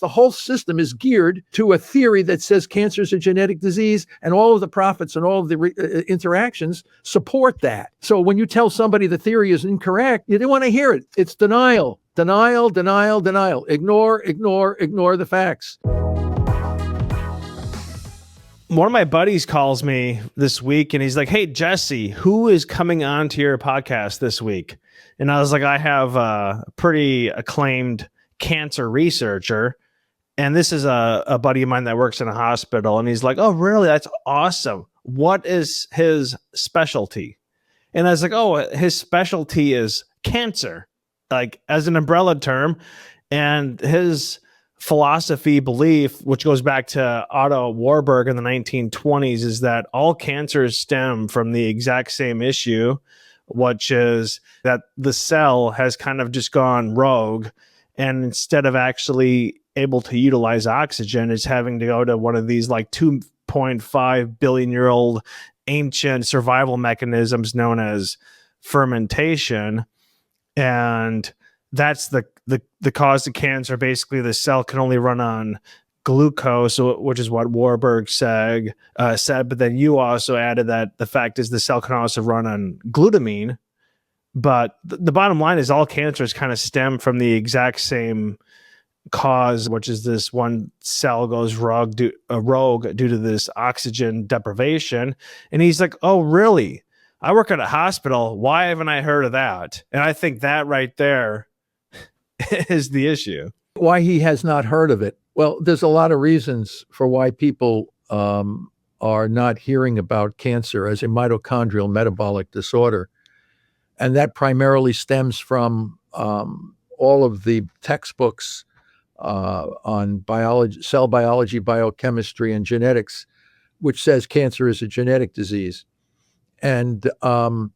The whole system is geared to a theory that says cancer is a genetic disease, and all of the prophets and all of the interactions support that. So when you tell somebody the theory is incorrect, you don't want to hear it. It's denial, denial, denial, denial. Ignore the facts. One of my buddies calls me this week and he's like, "Hey, Jesse, who is coming on to your podcast this week?" And I was like, "I have a pretty acclaimed cancer researcher. And this is a buddy of mine that works in a hospital." And he's like, "Oh, really? That's awesome. What is his specialty?" And I was like, "Oh, his specialty is cancer, like as an umbrella term." And his philosophy, belief, which goes back to Otto Warburg in the 1920s, is that all cancers stem from the exact same issue, which is that the cell has kind of just gone rogue. And instead of actually able to utilize oxygen, it's having to go to one of these like 2.5 billion year old ancient survival mechanisms known as fermentation. And that's the cause of cancer. Basically, the cell can only run on glucose, which is what Warburg said. But then you also added that the fact is the cell can also run on glutamine. But the bottom line is all cancers kind of stem from the exact same cause, which is this one cell goes rogue due to this oxygen deprivation. And he's like, "Oh, really? I work at a hospital. Why haven't I heard of that?" And I think that right there is the issue. Why he has not heard of it? Well, there's a lot of reasons for why people are not hearing about cancer as a mitochondrial metabolic disorder. And that primarily stems from all of the textbooks on biology, cell biology, biochemistry, and genetics, which says cancer is a genetic disease. And from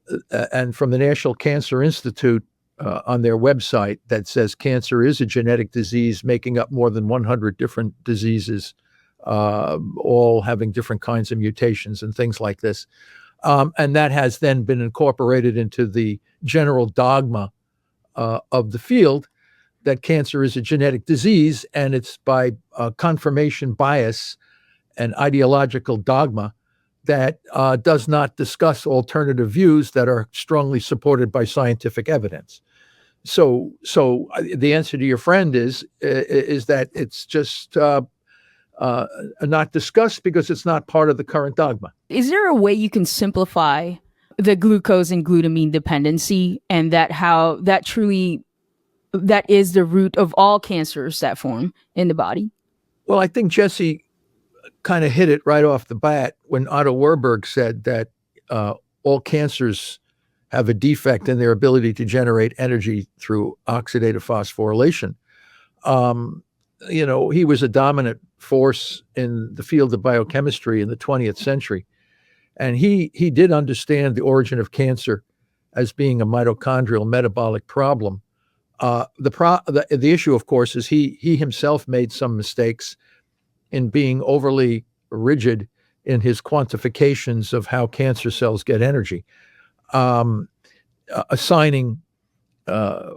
the National Cancer Institute on their website that says cancer is a genetic disease making up more than 100 different diseases, all having different kinds of mutations and things like this. And that has then been incorporated into the general dogma of the field that cancer is a genetic disease, and it's by confirmation bias and ideological dogma that does not discuss alternative views that are strongly supported by scientific evidence. So the answer to your friend is that it's just not discussed because it's not part of the current dogma. Is there a way you can simplify the glucose and glutamine dependency, and that how that truly that is the root of all cancers that form in the body? Well, I think Jesse kind of hit it right off the bat when Otto Warburg said that all cancers have a defect in their ability to generate energy through oxidative phosphorylation. He was a dominant force in the field of biochemistry in the 20th century. And he did understand the origin of cancer as being a mitochondrial metabolic problem. The issue, of course, is he himself made some mistakes in being overly rigid in his quantifications of how cancer cells get energy, assigning the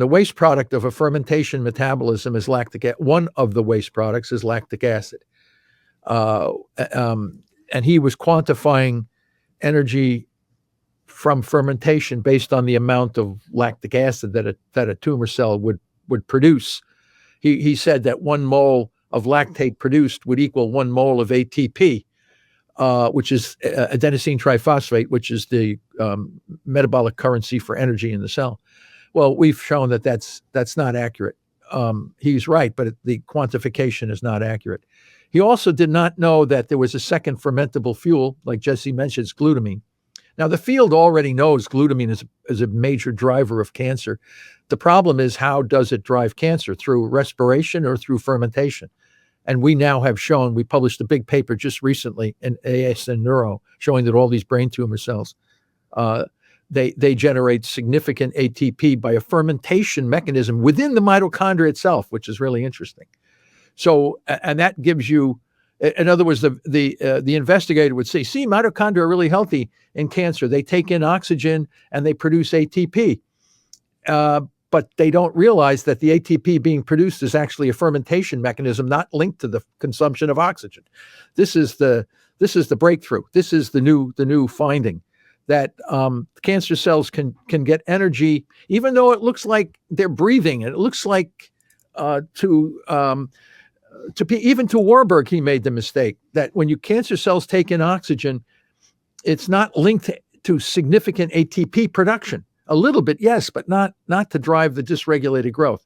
waste product of a fermentation metabolism is lactic acid. One of the waste products is lactic acid. And he was quantifying energy from fermentation based on the amount of lactic acid that a tumor cell would produce. He said that 1 mole of lactate produced would equal 1 mole of ATP, which is adenosine triphosphate, which is the metabolic currency for energy in the cell. Well, we've shown that that's not accurate. He's right, but the quantification is not accurate. He also did not know that there was a second fermentable fuel, like Jesse mentions, glutamine. Now, the field already knows glutamine is a major driver of cancer. The problem is, how does it drive cancer? Through respiration or through fermentation? And we now have shown, we published a big paper just recently in ASN Neuro showing that all these brain tumor cells, they generate significant ATP by a fermentation mechanism within the mitochondria itself, which is really interesting. So, and that gives you, in other words, the investigator would say, see, mitochondria are really healthy in cancer. They take in oxygen and they produce ATP. but they don't realize that the ATP being produced is actually a fermentation mechanism, not linked to the consumption of oxygen. This is the breakthrough. This is the new finding, that cancer cells can get energy, even though it looks like they're breathing. And it looks like even to Warburg, he made the mistake that when cancer cells take in oxygen, it's not linked to significant ATP production. A little bit, yes, but not to drive the dysregulated growth.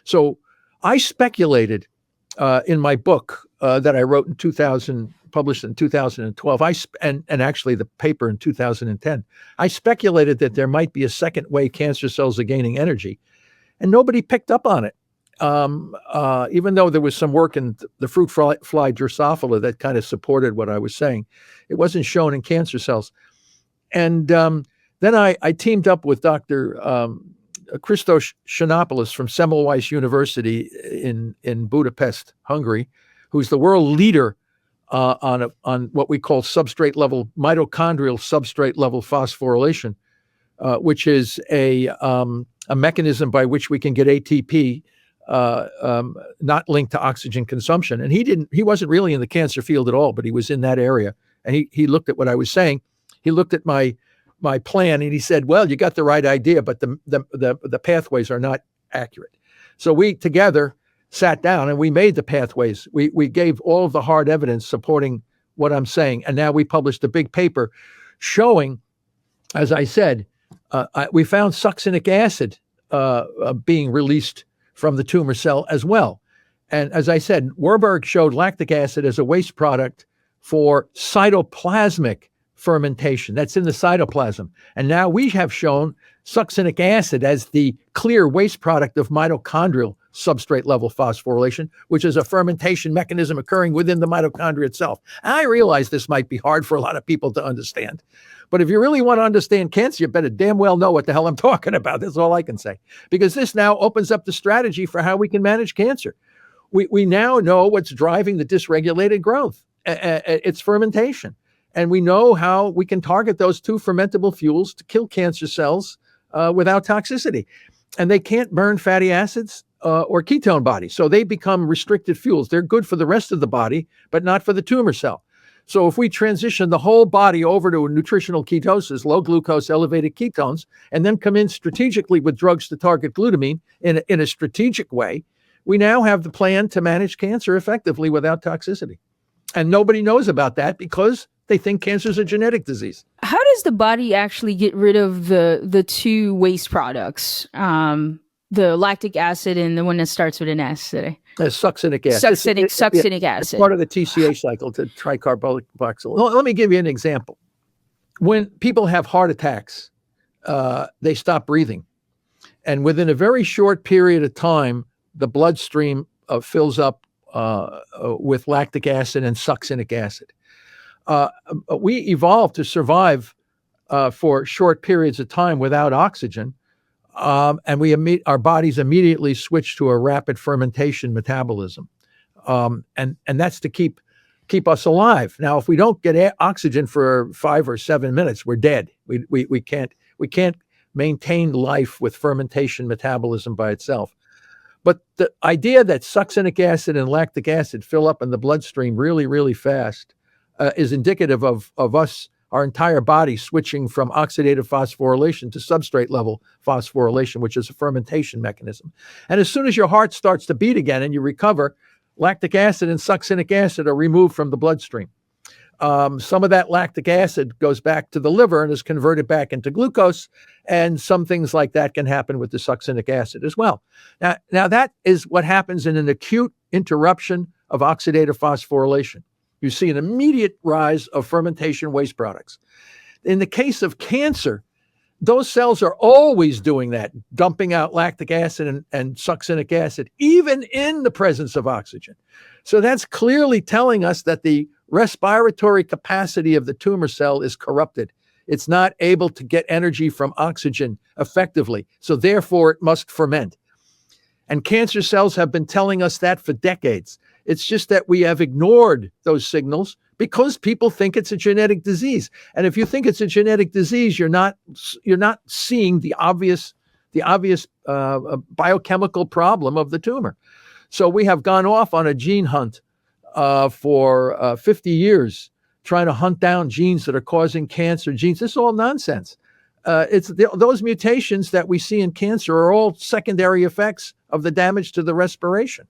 So I speculated in my book that I wrote in 2000, published in 2012, and actually the paper in 2010, I speculated that there might be a second way cancer cells are gaining energy, and nobody picked up on it. Even though there was some work in the fruit fly Drosophila that kind of supported what I was saying, it wasn't shown in cancer cells. And then I teamed up with Dr. Christos Xenopoulos from Semmelweis University in Budapest, Hungary, who's the world leader on what we call substrate level, mitochondrial substrate level phosphorylation, which is a mechanism by which we can get ATP not linked to oxygen consumption. And he wasn't really in the cancer field at all, but he was in that area. And he looked at what I was saying. He looked at my plan and he said, well, you got the right idea, but the pathways are not accurate. So we together sat down and we made the pathways. We gave all of the hard evidence supporting what I'm saying. And now we published a big paper showing, as I said, we found succinic acid being released from the tumor cell as well. And as I said, Warburg showed lactic acid as a waste product for cytoplasmic fermentation. That's in the cytoplasm. And now we have shown succinic acid as the clear waste product of mitochondrial substrate level phosphorylation, which is a fermentation mechanism occurring within the mitochondria itself. And I realize this might be hard for a lot of people to understand, but if you really want to understand cancer, you better damn well know what the hell I'm talking about. That's all I can say, because this now opens up the strategy for how we can manage cancer. We now know what's driving the dysregulated growth. It's fermentation. And we know how we can target those two fermentable fuels to kill cancer cells without toxicity. And they can't burn fatty acids or ketone bodies. So they become restricted fuels. They're good for the rest of the body, but not for the tumor cell. So if we transition the whole body over to nutritional ketosis, low glucose, elevated ketones, and then come in strategically with drugs to target glutamine in a strategic way, we now have the plan to manage cancer effectively without toxicity. And nobody knows about that because they think cancer is a genetic disease. How does the body actually get rid of the two waste products, the lactic acid and the one that starts with an S today? Succinic acid. Succinic acid. It's part of the TCA cycle, to tricarboxyl. Let me give you an example. When people have heart attacks, they stop breathing. And within a very short period of time, the bloodstream fills up with lactic acid and succinic acid. We evolved to survive for short periods of time without oxygen, and our bodies immediately switch to a rapid fermentation metabolism, and that's to keep us alive. Now, if we don't get oxygen for 5 or 7 minutes, we're dead. We can't maintain life with fermentation metabolism by itself. But the idea that succinic acid and lactic acid fill up in the bloodstream really, really fast is indicative of us, our entire body, switching from oxidative phosphorylation to substrate level phosphorylation, which is a fermentation mechanism. And as soon as your heart starts to beat again and you recover, lactic acid and succinic acid are removed from the bloodstream. Some of that lactic acid goes back to the liver and is converted back into glucose, and some things like that can happen with the succinic acid as well. Now that is what happens in an acute interruption of oxidative phosphorylation. You see an immediate rise of fermentation waste products. In the case of cancer, those cells are always doing that, dumping out lactic acid and succinic acid, even in the presence of oxygen. So that's clearly telling us that the respiratory capacity of the tumor cell is corrupted. It's not able to get energy from oxygen effectively, so therefore it must ferment. And cancer cells have been telling us that for decades. It's just that we have ignored those signals because people think it's a genetic disease. And if you think it's a genetic disease, you're not seeing the obvious the obvious biochemical problem of the tumor. So we have gone off on a gene hunt for 50 years, trying to hunt down genes that are causing cancer genes. This is all nonsense. Those mutations that we see in cancer are all secondary effects of the damage to the respiration.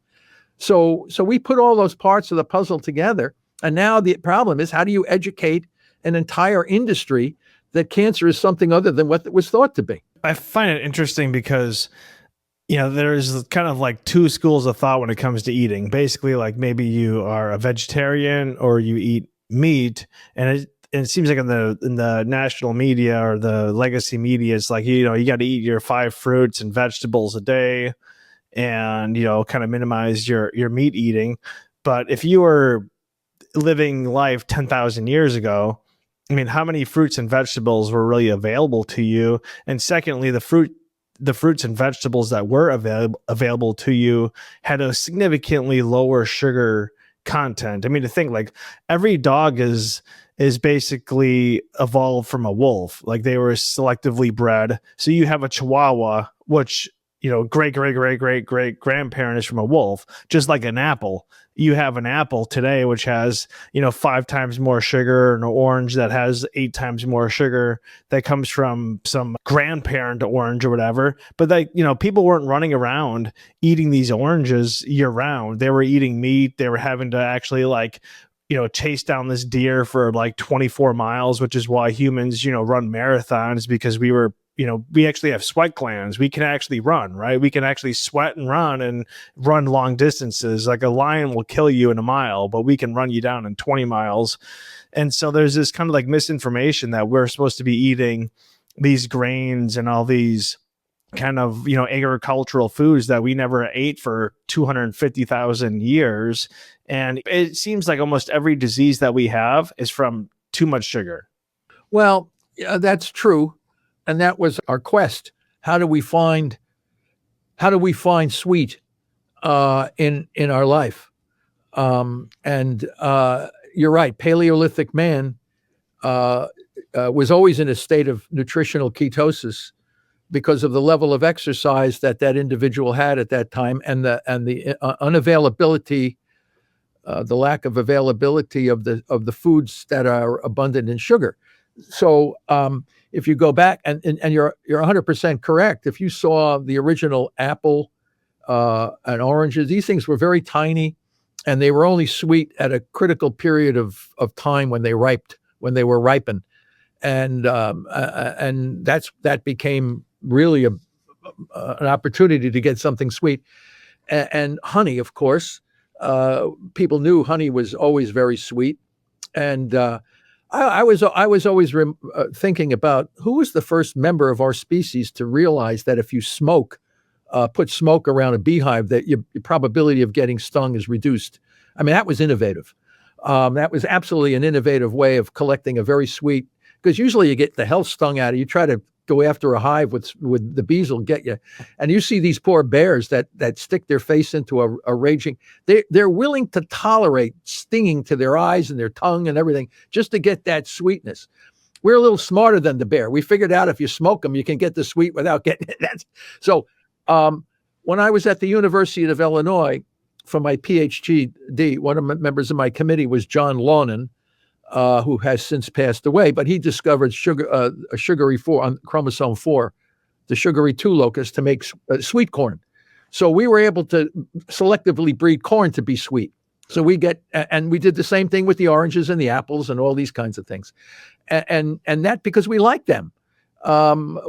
So we put all those parts of the puzzle together, and now the problem is, how do you educate an entire industry that cancer is something other than what it was thought to be? I find it interesting because, there's kind of like two schools of thought when it comes to eating. Basically, like maybe you are a vegetarian or you eat meat, and it seems like in the national media or the legacy media, it's like, you got to eat your 5 fruits and vegetables a day, and kind of minimize your meat eating. But if you were living life 10,000 years ago, I mean, how many fruits and vegetables were really available to you? And secondly, the fruits and vegetables that were available to you had a significantly lower sugar content. I mean, to think like every dog is basically evolved from a wolf. Like they were selectively bred. So you have a Chihuahua, which great grandparent is from a wolf. Just like an apple, you have an apple today which has 5 times more sugar, and an orange that has 8 times more sugar that comes from some grandparent orange or whatever. But people weren't running around eating these oranges year round. They were eating meat. They were having to actually chase down this deer for like 24 miles, which is why humans run marathons, because we actually have sweat glands. We can actually run, right? We can actually sweat and run long distances. Like a lion will kill you in a mile, but we can run you down in 20 miles. And so there's this kind of like misinformation that we're supposed to be eating these grains and all these kind of, agricultural foods that we never ate for 250,000 years. And it seems like almost every disease that we have is from too much sugar. Well, yeah, that's true. And that was our quest. How do we find sweet in our life? And you're right. Paleolithic man was always in a state of nutritional ketosis because of the level of exercise that individual had at that time, and the unavailability, the lack of availability of the foods that are abundant in sugar. So if you go back, and you're 100% correct, if you saw the original apple and oranges, these things were very tiny, and they were only sweet at a critical period of time when they were ripened, and that became really an opportunity to get something sweet. And honey, of course, people knew honey was always very sweet, and I was always thinking about who was the first member of our species to realize that if you put smoke around a beehive, that your probability of getting stung is reduced. I mean, that was innovative. That was absolutely an innovative way of collecting a very sweet, because usually you get the hell stung out of you. Try to go after a hive with the bees will get you. And you see these poor bears that stick their face into a raging, they're willing to tolerate stinging to their eyes and their tongue and everything just to get that sweetness. We're a little smarter than the bear. We figured out if you smoke them, you can get the sweet without getting it. So when I was at the University of Illinois for my PhD, one of the members of my committee was John Lawnon, who has since passed away, but he discovered a sugary 4 on chromosome 4, the sugary 2 locus, to make sweet corn. So we were able to selectively breed corn to be sweet. So we did the same thing with the oranges and the apples and all these kinds of things. And that because we like them.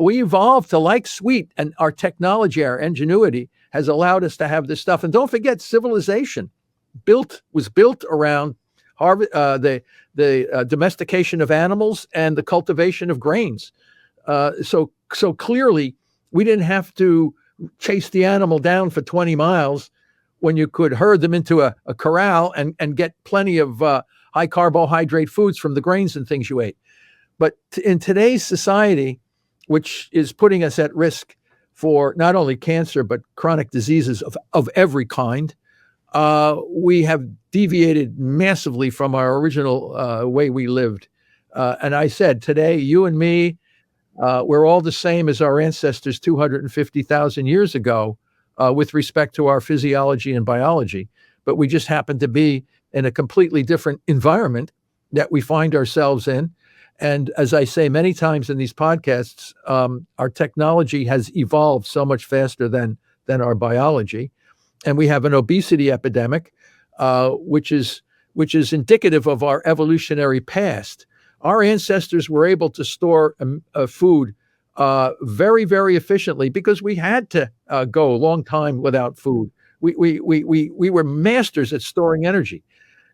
We evolved to like sweet, and our technology, our ingenuity has allowed us to have this stuff. And don't forget, civilization was built around the domestication of animals and the cultivation of grains. So clearly, we didn't have to chase the animal down for 20 miles when you could herd them into a corral and get plenty of high carbohydrate foods from the grains and things you ate. But in today's society, which is putting us at risk for not only cancer, but chronic diseases of every kind, we have deviated massively from our original way we lived. And I said, today, you and me, We're all the same as our ancestors 250,000 years ago with respect to our physiology and biology, but we just happen to be in a completely different environment that we find ourselves in. And as I say many times in these podcasts, our technology has evolved so much faster than our biology, and we have an obesity epidemic, which is indicative of our evolutionary past. Our ancestors were able to store food very, very efficiently because we had to go a long time without food. We were masters at storing energy.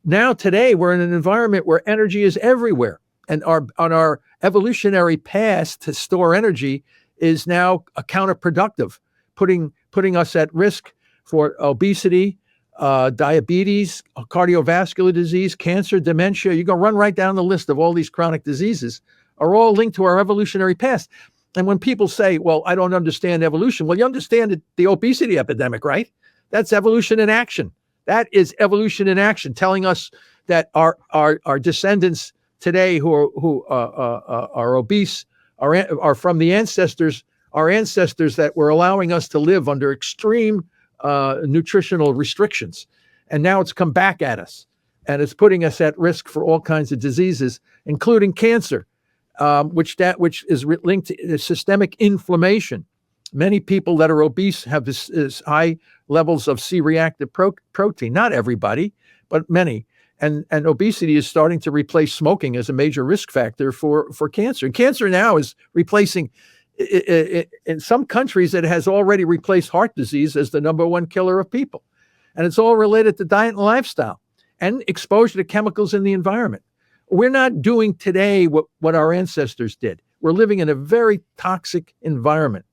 Now, today, we're in an environment where energy is everywhere. And our evolutionary past to store energy is now counterproductive, putting us at risk for obesity, diabetes, cardiovascular disease, cancer, dementia. You go run right down the list of all these chronic diseases are all linked to our evolutionary past. And when people say, well, I don't understand evolution, well, you understand the obesity epidemic, right? That's evolution in action. That is evolution in action, telling us that our descendants today who are obese are from the ancestors, our ancestors that were allowing us to live under extreme nutritional restrictions. And now it's come back at us, and it's putting us at risk for all kinds of diseases, including cancer, which is linked to systemic inflammation. Many people that are obese have this high levels of C-reactive protein. Not everybody, but many. And obesity is starting to replace smoking as a major risk factor for cancer. And cancer now is replacing, in some countries, it has already replaced heart disease as the number one killer of people. And it's all related to diet and lifestyle and exposure to chemicals in the environment. We're not doing today what our ancestors did. We're living in a very toxic environment.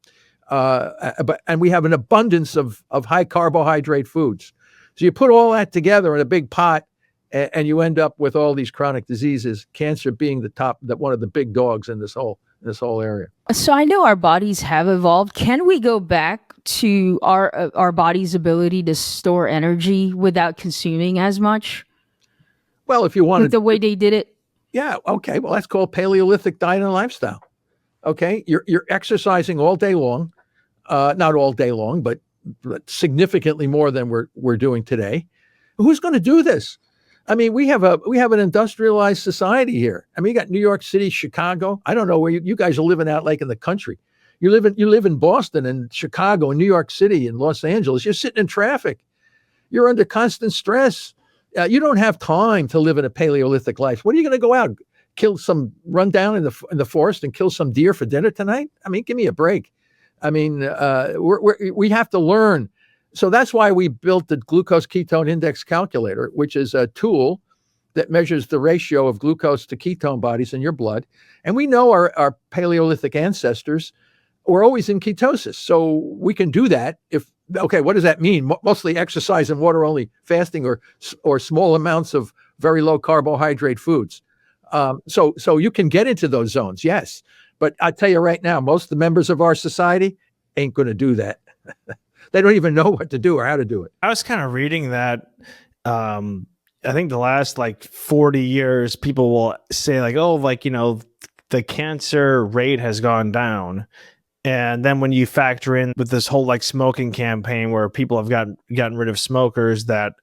And we have an abundance of high carbohydrate foods. So you put all that together in a big pot, and you end up with all these chronic diseases, cancer being one of the big dogs in this whole area. So I know our bodies have evolved. Can we go back to our body's ability to store energy without consuming as much? Well, if you want the way they did it. Yeah. Okay. Well, that's called Paleolithic diet and lifestyle. Okay. You're exercising all day long, not all day long, but significantly more than we're doing today. Who's going to do this? I mean, we have an industrialized society here. I mean, you got New York City, Chicago. I don't know where you guys are living out like in the country. You live in Boston and Chicago and New York City and Los Angeles. You're sitting in traffic. You're under constant stress. You don't have time to live in a Paleolithic life. What are you going to go out, run down in the forest and kill some deer for dinner tonight? I mean, give me a break. I mean, we have to learn. So that's why we built the glucose ketone index calculator, which is a tool that measures the ratio of glucose to ketone bodies in your blood. And we know our Paleolithic ancestors were always in ketosis. So we can do that. What does that mean? Mostly exercise and water only fasting or small amounts of very low carbohydrate foods. So you can get into those zones, yes. But I tell you right now, most of the members of our society ain't going to do that. They don't even know what to do or how to do it. I was kind of reading that. I think the last 40 years, people will say the cancer rate has gone down. And then when you factor in with this whole smoking campaign where people have gotten rid of smokers, that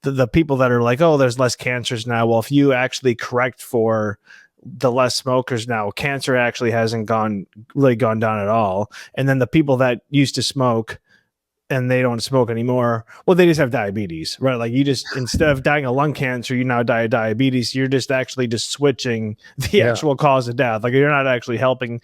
the people that are there's less cancers now. Well, if you actually correct for the less smokers now, cancer actually hasn't gone down at all. And then the people that used to smoke and they don't smoke anymore, well, they just have diabetes, right? You just, instead of dying of lung cancer, you now die of diabetes. You're just switching the actual cause of death. You're not actually helping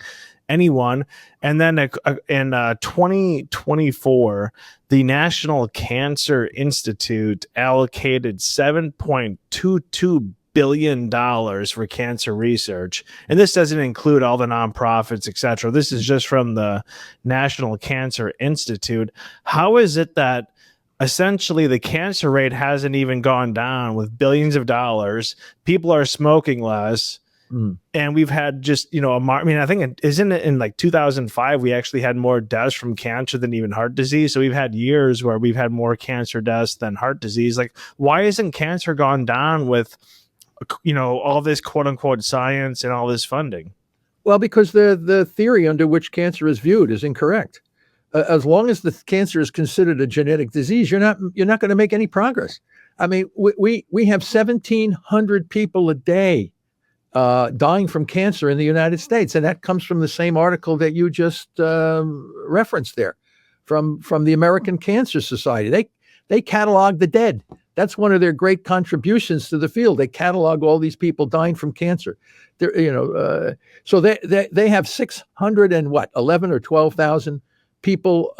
anyone. And then in 2024, the National Cancer Institute allocated $7.22 billion for cancer research. And this doesn't include all the nonprofits, etc. This is just from the National Cancer Institute. How is it that essentially the cancer rate hasn't even gone down with billions of dollars? People are smoking less. And we've had just, I think isn't it in 2005, we actually had more deaths from cancer than even heart disease. So we've had years where we've had more cancer deaths than heart disease. Why isn't cancer gone down with, all this quote unquote science and all this funding? Well, because the theory under which cancer is viewed is incorrect. As long as the cancer is considered a genetic disease, you're not going to make any progress. I mean, we have 1,700 people a day dying from cancer in the United States, and that comes from the same article that you just referenced there, from the American Cancer Society. They catalog the dead. That's one of their great contributions to the field. They catalog all these people dying from cancer. So they have 611 or 12,000 people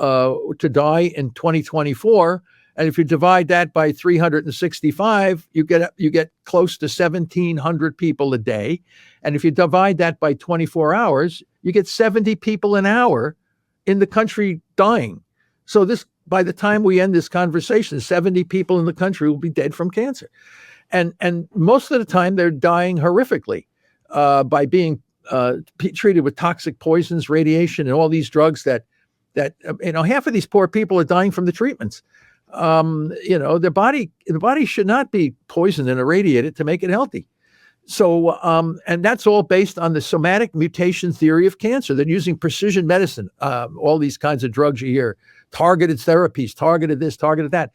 to die in 2024. And if you divide that by 365, you get close to 1,700 people a day. And if you divide that by 24 hours, you get 70 people an hour in the country dying. So by the time we end this conversation, 70 people in the country will be dead from cancer. And most of the time they're dying horrifically by being treated with toxic poisons, radiation, and all these drugs that half of these poor people are dying from the treatments. The body should not be poisoned and irradiated to make it healthy. So, and that's all based on the somatic mutation theory of cancer. They're using precision medicine, all these kinds of drugs you hear, targeted therapies, targeted this, targeted that.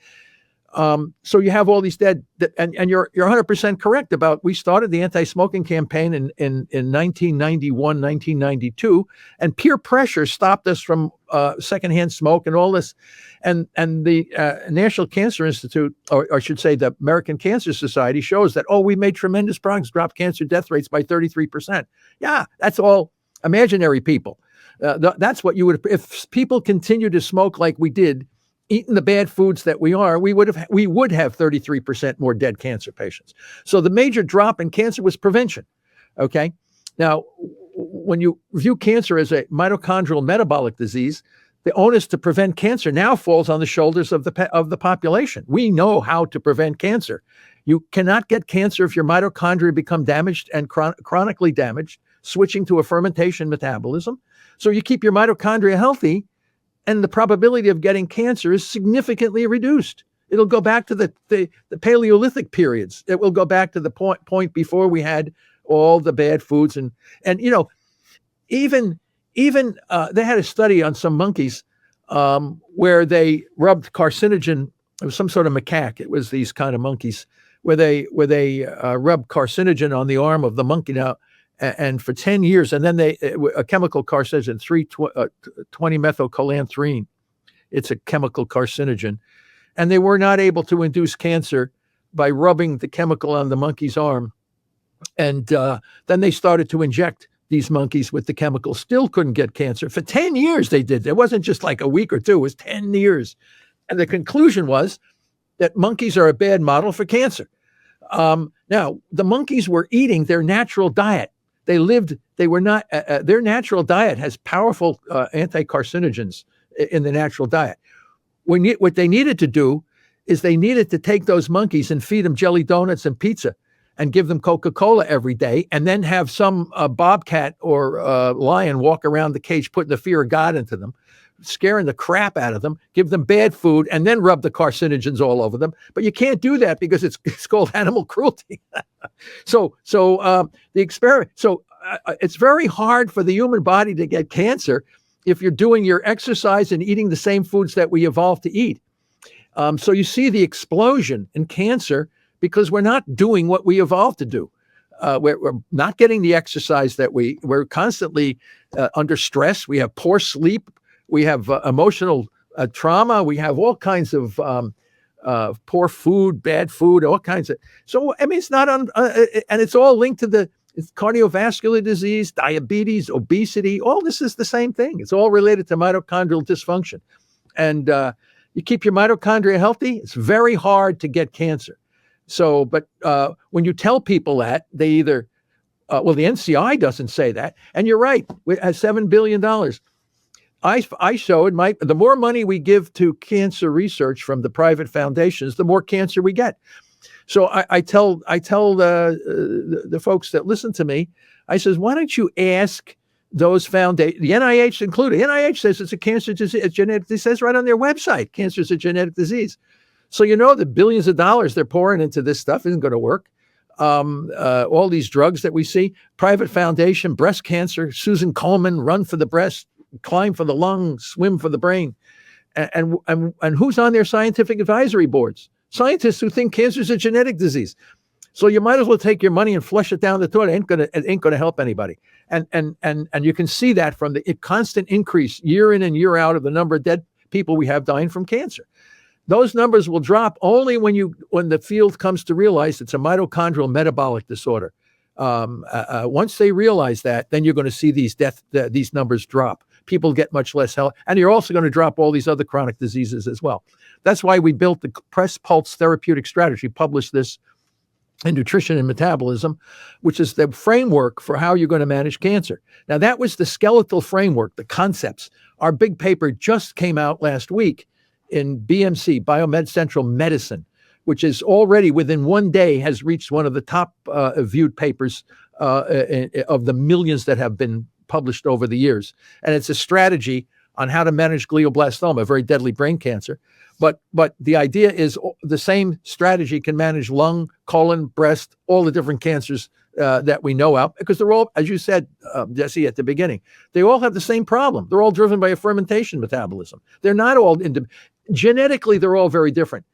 So you have all these dead, and you're 100% correct about, we started the anti-smoking campaign in 1991, 1992, and peer pressure stopped us from secondhand smoke and all this. And the National Cancer Institute, or I should say the American Cancer Society, shows that, we made tremendous progress, dropped cancer death rates by 33%. Yeah, that's all imaginary people. That's what you would, if people continue to smoke like we did, eating the bad foods that we are, we would have 33% more dead cancer patients. So the major drop in cancer was prevention. Okay. Now, when you view cancer as a mitochondrial metabolic disease, the onus to prevent cancer now falls on the shoulders of the population. We know how to prevent cancer. You cannot get cancer if your mitochondria become damaged and chronically damaged, switching to a fermentation metabolism. So you keep your mitochondria healthy, and the probability of getting cancer is significantly reduced. It'll go back to the Paleolithic periods. It will go back to the point before we had all the bad foods. And even they had a study on some monkeys where they rubbed carcinogen. It was some sort of macaque. It was these kind of monkeys where they rubbed carcinogen on the arm of the monkey. Now, and for 10 years, and then a chemical carcinogen, 20-methylcholanthrin. It's a chemical carcinogen. And they were not able to induce cancer by rubbing the chemical on the monkey's arm. And then they started to inject these monkeys with the chemical, still couldn't get cancer. For 10 years they did. It wasn't just like a week or two, it was 10 years. And the conclusion was that monkeys are a bad model for cancer. Now, the monkeys were eating their natural diet. Their natural diet has powerful anti-carcinogens in the natural diet. What they needed to do is they needed to take those monkeys and feed them jelly donuts and pizza and give them Coca-Cola every day, and then have some bobcat or lion walk around the cage, putting the fear of God into them, scaring the crap out of them, give them bad food, and then rub the carcinogens all over them. But you can't do that because it's called animal cruelty. So the experiment. So it's very hard for the human body to get cancer if you're doing your exercise and eating the same foods that we evolved to eat. So you see the explosion in cancer because we're not doing what we evolved to do. We're not getting the exercise that we're constantly under stress. We have poor sleep. We have emotional trauma. We have all kinds of poor food, bad food, all kinds of. So, I mean, it's not and it's all linked to it's cardiovascular disease, diabetes, obesity. All this is the same thing. It's all related to mitochondrial dysfunction. And you keep your mitochondria healthy, it's very hard to get cancer. So, but when you tell people that, they either, the NCI doesn't say that. And you're right, it has $7 billion. I showed the more money we give to cancer research from the private foundations, the more cancer we get. So I tell the folks that listen to me, I says, why don't you ask those foundations, the NIH included. NIH says it's a cancer disease, it's genetic. It says right on their website, cancer is a genetic disease. So the billions of dollars they're pouring into this stuff isn't going to work. all these drugs that we see, private foundation, breast cancer, Susan Komen, run for the breast, climb for the lung, swim for the brain. And who's on their scientific advisory boards? Scientists who think cancer is a genetic disease. So you might as well take your money and flush it down the toilet. It ain't gonna help anybody. And you can see that from the constant increase year in and year out of the number of dead people we have dying from cancer. Those numbers will drop only when the field comes to realize it's a mitochondrial metabolic disorder. Once they realize that, then you're going to see these numbers drop. People get much less health, and you're also going to drop all these other chronic diseases as well. That's why we built the Press Pulse Therapeutic Strategy, published this in Nutrition and Metabolism, which is the framework for how you're going to manage cancer. Now, that was the skeletal framework, the concepts. Our big paper just came out last week in BMC, Biomed Central Medicine, which is already within one day has reached one of the top viewed papers of the millions that have been published over the years. And it's a strategy on how to manage glioblastoma, a very deadly brain cancer. But the idea is the same strategy can manage lung, colon, breast, all the different cancers that we know of, because they're all, as you said, Jesse, at the beginning, they all have the same problem. They're all driven by a fermentation metabolism. They're not all genetically, they're all very different.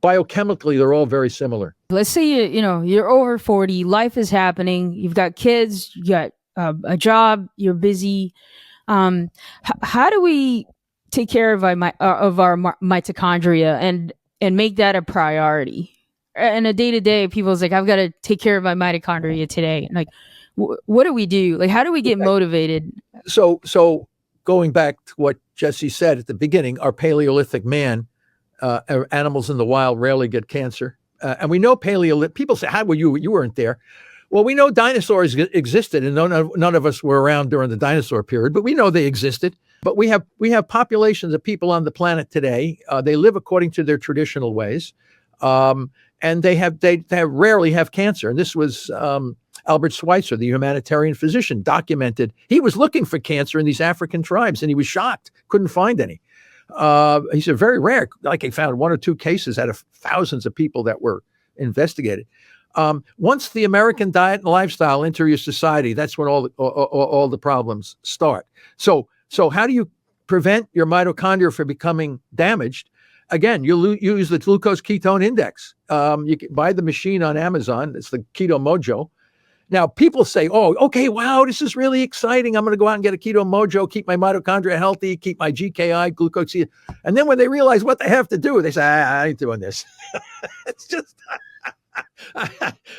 Biochemically, they're all very similar. Let's say you're over 40, life is happening, you've got kids, you got a job, you're busy. How do we take care of our mitochondria and make that a priority? In a day-to-day, people's like, I've got to take care of my mitochondria today. Like, what do we do? Like, how do we get motivated? So going back to what Jesse said at the beginning, our Paleolithic man, animals in the wild rarely get cancer. And we know Paleolithic, people say, how were you? You weren't there. Well, we know dinosaurs existed, and none of us were around during the dinosaur period, but we know they existed. But we have populations of people on the planet today. They live according to their traditional ways, and they rarely have cancer. And this was Albert Schweitzer, the humanitarian physician, documented. He was looking for cancer in these African tribes, and he was shocked, couldn't find any. He said very rare, like he found one or two cases out of thousands of people that were investigated. Once the American diet and lifestyle enter your society, that's when all the problems start. So how do you prevent your mitochondria from becoming damaged? Again, you use the glucose ketone index. You can buy the machine on Amazon. It's the Keto Mojo. Now, people say, oh, okay, wow, this is really exciting. I'm going to go out and get a Keto Mojo, keep my mitochondria healthy, keep my GKI, glucose. And then when they realize what they have to do, they say, I ain't doing this. It's just...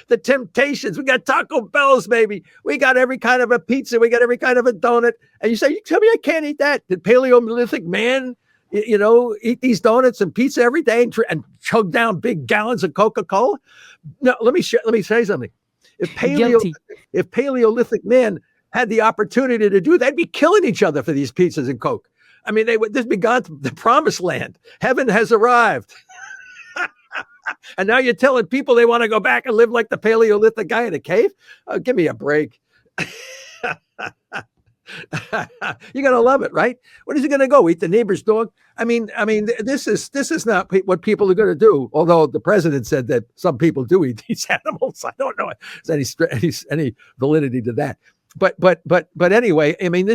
the temptations. We got Taco Bell's, baby. We got every kind of a pizza. We got every kind of a donut. And you say, you tell me I can't eat that? Did Paleolithic man, eat these donuts and pizza every day and chug down big gallons of Coca-Cola? No, let me say something. If Paleolithic man had the opportunity to do that, they'd be killing each other for these pizzas and Coke. I mean, this be gone to the promised land. Heaven has arrived. And now you're telling people they want to go back and live like the Paleolithic guy in a cave? Oh, give me a break. You're going to love it, right? What is he going to go eat the neighbor's dog? I mean, this is not what people are going to do. Although the president said that some people do eat these animals. I don't know if there's any validity to that. But anyway, I mean,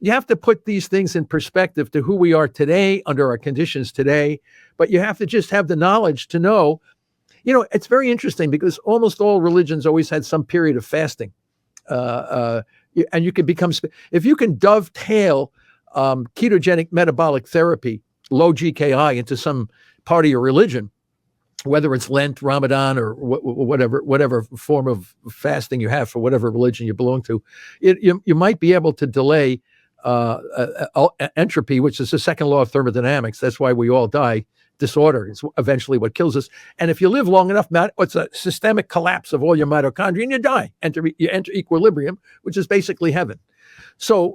you have to put these things in perspective to who we are today under our conditions today. But you have to just have the knowledge to know, it's very interesting because almost all religions always had some period of fasting. And you can if you can dovetail ketogenic metabolic therapy, low GKI, into some part of your religion, whether it's Lent, Ramadan, or whatever form of fasting you have for whatever religion you belong to, you might be able to delay entropy, which is the second law of thermodynamics. That's why we all die. Disorder is eventually what kills us. And if you live long enough, it's a systemic collapse of all your mitochondria, and you die. You enter equilibrium, which is basically heaven. But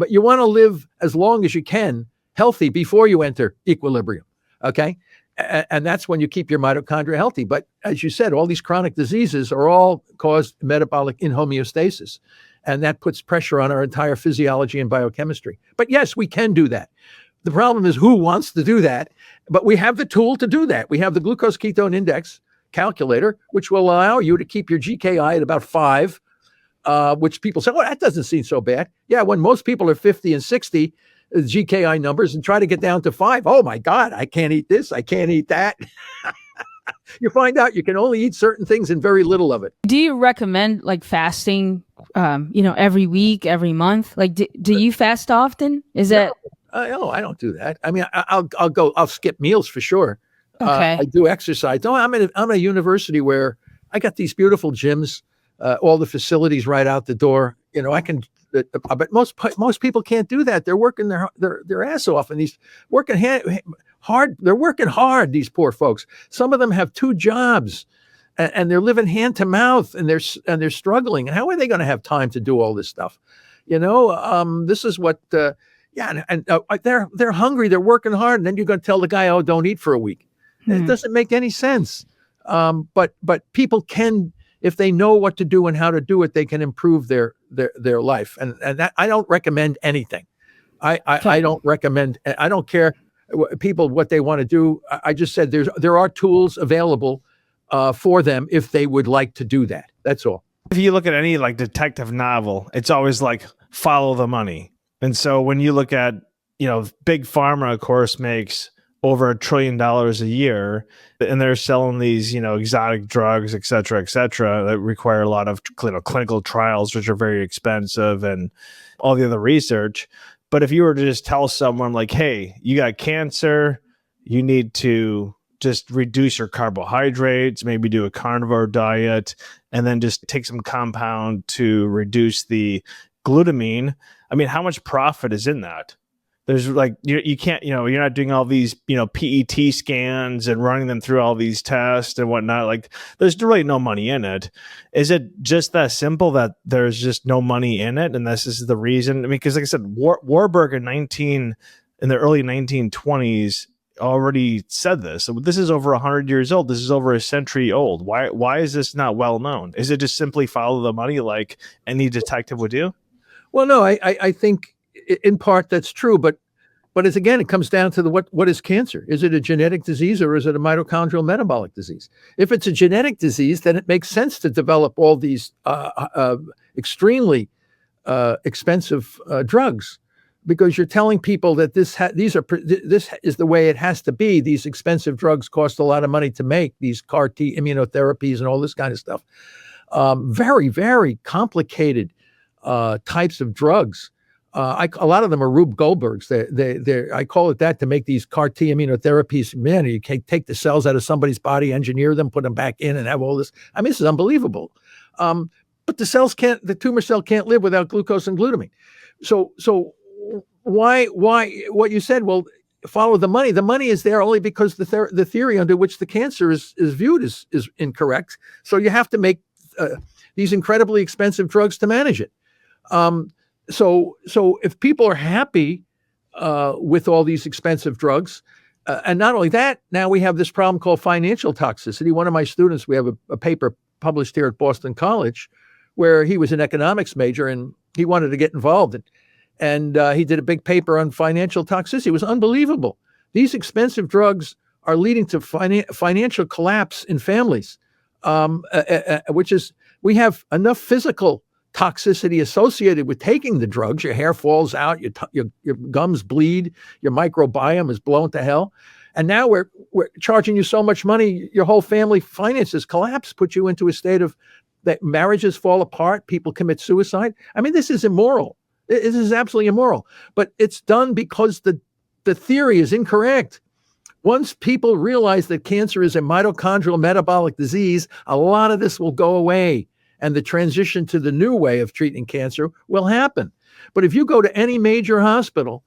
you want to live as long as you can healthy before you enter equilibrium. Okay. And that's when you keep your mitochondria healthy. But as you said, all these chronic diseases are all caused metabolic inhomeostasis. And that puts pressure on our entire physiology and biochemistry. But yes, we can do that. The problem is who wants to do that? But we have the tool to do that. We have the glucose ketone index. calculator, which will allow you to keep your GKI at about 5, which people say, oh, that doesn't seem so bad. Yeah, when most people are 50 and 60, GKI numbers, and try to get down to 5. Oh my God, I can't eat this. I can't eat that. You find out you can only eat certain things and very little of it. Do you recommend like fasting, every week, every month? Like, do you fast often? Is that? No, I don't do that. I mean, I'll skip meals for sure. Okay. I do exercise. No, I'm at a university where I got these beautiful gyms, all the facilities right out the door. I can, but most people can't do that. They're working their ass off, and these working hard. They're working hard. These poor folks. Some of them have 2 jobs, and they're living hand to mouth, and they're struggling. And how are they going to have time to do all this stuff? This is what. They're hungry. They're working hard, and then you're going to tell the guy, "Oh, don't eat for a week." It doesn't make any sense. But people can, if they know what to do and how to do it, they can improve their life. And that, I don't recommend anything. I don't recommend. I don't care people what they want to do. I just said there are tools available for them if they would like to do that. That's all. If you look at any like detective novel, it's always like follow the money. And so when you look at, Big Pharma, of course, makes over $1 trillion a year, and they're selling these, exotic drugs, et cetera, that require a lot of clinical trials, which are very expensive, and all the other research. But if you were to just tell someone like, hey, you got cancer, you need to just reduce your carbohydrates, maybe do a carnivore diet, and then just take some compound to reduce the glutamine. I mean, how much profit is in that? There's like, you can't, you're not doing all these, PET scans and running them through all these tests and whatnot. Like, there's really no money in it. Is it just that simple that there's just no money in it? And this is the reason? I mean, because like I said, Warburg in the early 1920s already said this. So this is over 100 years old. This is over a century old. Why is this not well known? Is it just simply follow the money like any detective would do? Well, no, I think in part that's true, but it comes down to what is cancer? Is it a genetic disease or is it a mitochondrial metabolic disease? If it's a genetic disease, then it makes sense to develop all these extremely expensive drugs, because you're telling people that this is the way it has to be. These expensive drugs cost a lot of money to make, these CAR T immunotherapies and all this kind of stuff. Very, very complicated types of drugs. A lot of them are Rube Goldbergs. I call it that, to make these CAR T immunotherapies. Man, you can take the cells out of somebody's body, engineer them, put them back in, and have all this. I mean, this is unbelievable. But the tumor cell can't live without glucose and glutamine. So why what you said? Well, follow the money. The money is there only because the theory under which the cancer is viewed is incorrect. So you have to make these incredibly expensive drugs to manage it. So if people are happy with all these expensive drugs, and not only that, now we have this problem called financial toxicity. One of my students, we have a paper published here at Boston College, where he was an economics major and he wanted to get involved, and he did a big paper on financial toxicity. It was unbelievable. These expensive drugs are leading to financial collapse in families, which is, we have enough physical toxicity associated with taking the drugs. Your hair falls out, your gums bleed, your microbiome is blown to hell. And now we're charging you so much money, your whole family finances collapse, put you into a state of that marriages fall apart, people commit suicide. I mean, this is immoral. This is absolutely immoral. But it's done because the theory is incorrect. Once people realize that cancer is a mitochondrial metabolic disease, a lot of this will go away, and the transition to the new way of treating cancer will happen. But if you go to any major hospital,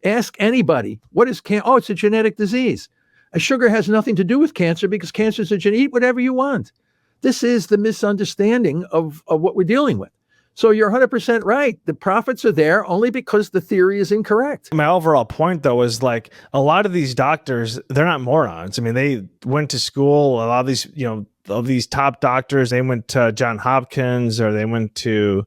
ask anybody, what is cancer? Oh, it's a genetic disease. Sugar has nothing to do with cancer because cancer is a genetic. Eat whatever you want. This is the misunderstanding of what we're dealing with. So you're 100% right. The profits are there only because the theory is incorrect. My overall point, though, is like a lot of these doctors, they're not morons. I mean, they went to school. A lot of these, of these top doctors, they went to Johns Hopkins, or they went to,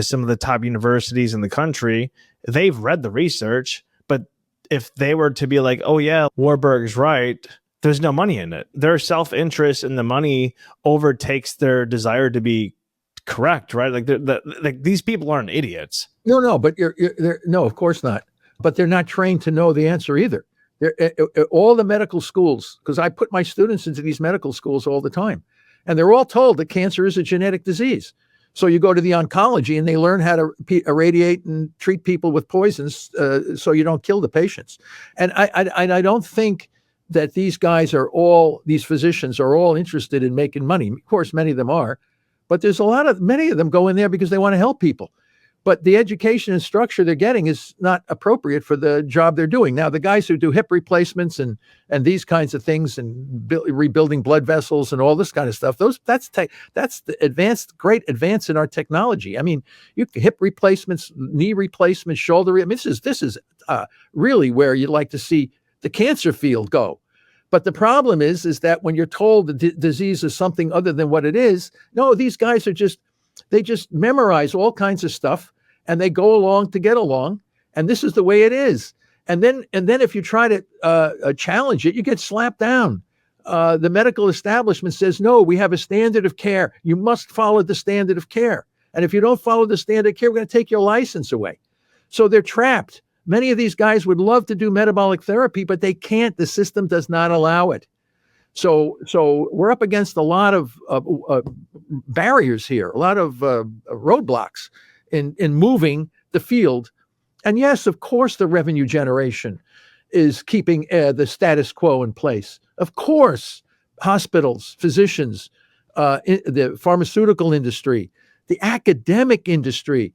some of the top universities in the country. They've read the research. But if they were to be like, oh, yeah, Warburg's right, there's no money in it. Their self-interest and the money overtakes their desire to be correct, right? Like these people aren't idiots. No, but no, of course not. But they're not trained to know the answer either. All the medical schools, because I put my students into these medical schools all the time, and they're all told that cancer is a genetic disease. So you go to the oncology and they learn how to irradiate and treat people with poisons so you don't kill the patients. And I don't think that these physicians are all interested in making money. Of course, many of them are, but many of them go in there because they want to help people. But the education and structure they're getting is not appropriate for the job they're doing. Now, the guys who do hip replacements and these kinds of things and rebuilding blood vessels and all this kind of stuff, that's the great advance in our technology. I mean, hip replacements, knee replacements, shoulder. This is really where you'd like to see the cancer field go. But the problem is that when you're told the disease is something other than what it is, no, these guys they just memorize all kinds of stuff and they go along to get along. And this is the way it is. And then if you try to challenge it, you get slapped down. The medical establishment says, no, we have a standard of care. You must follow the standard of care. And if you don't follow the standard of care, we're going to take your license away. So they're trapped. Many of these guys would love to do metabolic therapy, but they can't. The system does not allow it. So we're up against a lot of barriers here, a lot of roadblocks in moving the field. And yes, of course, the revenue generation is keeping the status quo in place. Of course, hospitals, physicians, the pharmaceutical industry, the academic industry,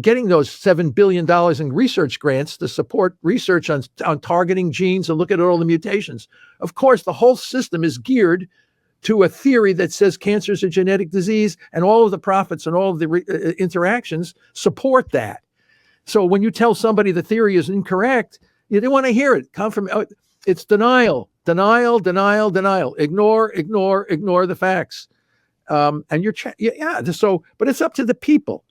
getting those $7 billion in research grants to support research on targeting genes and look at all the mutations. Of course, the whole system is geared to a theory that says cancer is a genetic disease, and all of the profits and all of the interactions support that. So when you tell somebody the theory is incorrect, you don't want to hear it. It's denial. Ignore the facts. But it's up to the people.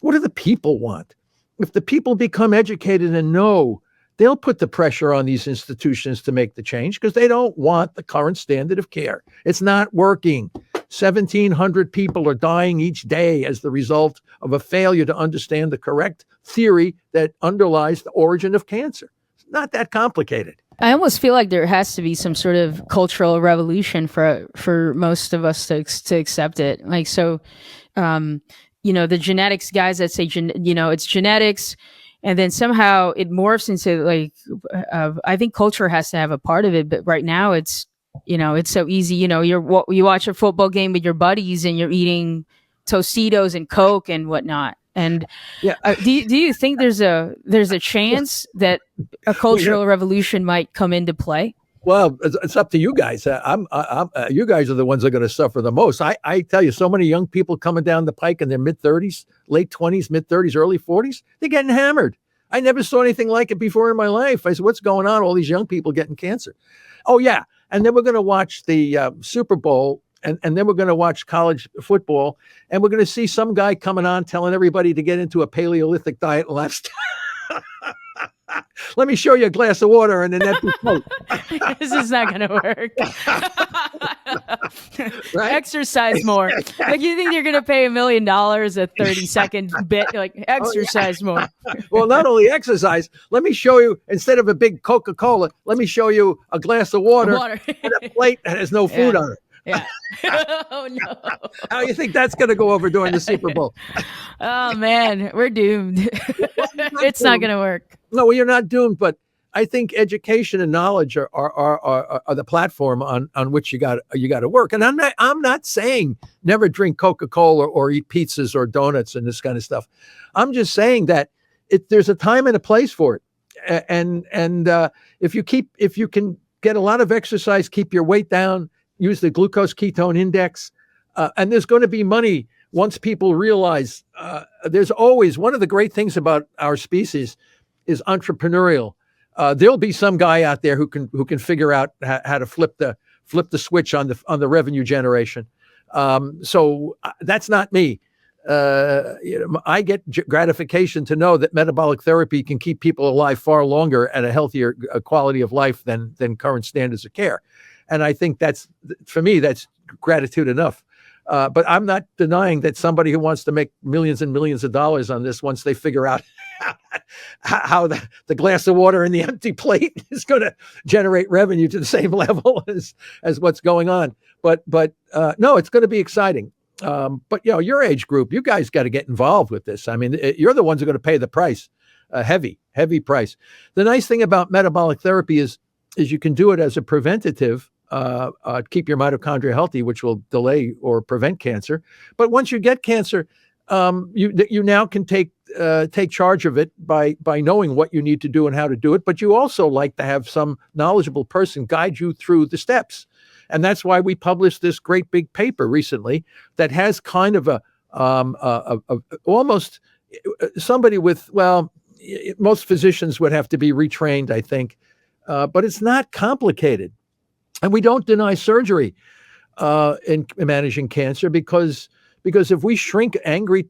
What do the people want? If the people become educated and know, they'll put the pressure on these institutions to make the change because they don't want the current standard of care. It's not working. 1,700 people are dying each day as the result of a failure to understand the correct theory that underlies the origin of cancer. It's not that complicated. I almost feel like there has to be some sort of cultural revolution for most of us to accept it. Like, so, the genetics guys that say, it's genetics, and then somehow it morphs into I think culture has to have a part of it. But right now it's so easy. You watch a football game with your buddies and you're eating Tostitos and Coke and whatnot. And do you think there's a chance that a cultural revolution might come into play? Well, it's up to you guys. You guys are the ones that are going to suffer the most. I tell you, so many young people coming down the pike in their mid-30s, late 20s, mid-30s, early 40s, they're getting hammered. I never saw anything like it before in my life. I said, what's going on? All these young people getting cancer. Oh, yeah. And then we're going to watch the Super Bowl, and then we're going to watch college football, and we're going to see some guy coming on telling everybody to get into a Paleolithic diet and lifestyle. Let me show you a glass of water and an empty Coke. This is not going to work. Right? Exercise more. Like, you think you're going to pay $1 million a 30-second bit? Like, exercise more. Well, not only exercise, let me show you, instead of a big Coca-Cola, let me show you a glass of water. And a plate that has no food on it. Yeah. Oh, no. How do you think that's going to go over during the Super Bowl? Oh, man, we're doomed. It's not going to work. No, well, you're not doomed, but I think education and knowledge are the platform on which you got to work. And I'm not saying never drink Coca-Cola or eat pizzas or donuts and this kind of stuff. I'm just saying that there's a time and a place for it. And if you can get a lot of exercise, keep your weight down, use the glucose ketone index, and there's going to be money once people realize there's always, one of the great things about our species is entrepreneurial. There'll be some guy out there who can figure out how to flip the switch on the revenue generation. So that's not me. I get gratification to know that metabolic therapy can keep people alive far longer at a healthier quality of life than current standards of care. And I think for me, that's gratitude enough. But I'm not denying that somebody who wants to make millions and millions of dollars on this, once they figure out how the glass of water and the empty plate is going to generate revenue to the same level as what's going on. But no, it's going to be exciting. But your age group, you guys got to get involved with this. I mean, you're the ones who are going to pay the price, a heavy price. The nice thing about metabolic therapy is you can do it as a preventative. Keep your mitochondria healthy, which will delay or prevent cancer. But once you get cancer, you now can take charge of it by knowing what you need to do and how to do it. But you also like to have some knowledgeable person guide you through the steps. And that's why we published this great big paper recently that has kind of a almost somebody with, well, most physicians would have to be retrained, I think, but it's not complicated. And we don't deny surgery in managing cancer because if we shrink angry,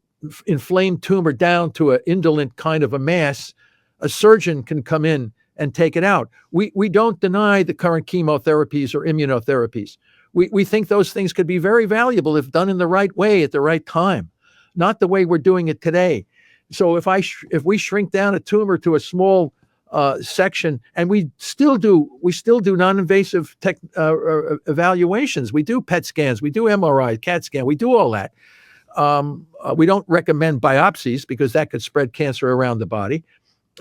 inflamed tumor down to an indolent kind of a mass, a surgeon can come in and take it out. We don't deny the current chemotherapies or immunotherapies. We think those things could be very valuable if done in the right way at the right time, not the way we're doing it today. So if we shrink down a tumor to a small section, and we still do non-invasive evaluations. We do PET scans, we do MRI, CAT scan, we do all that. We don't recommend biopsies because that could spread cancer around the body.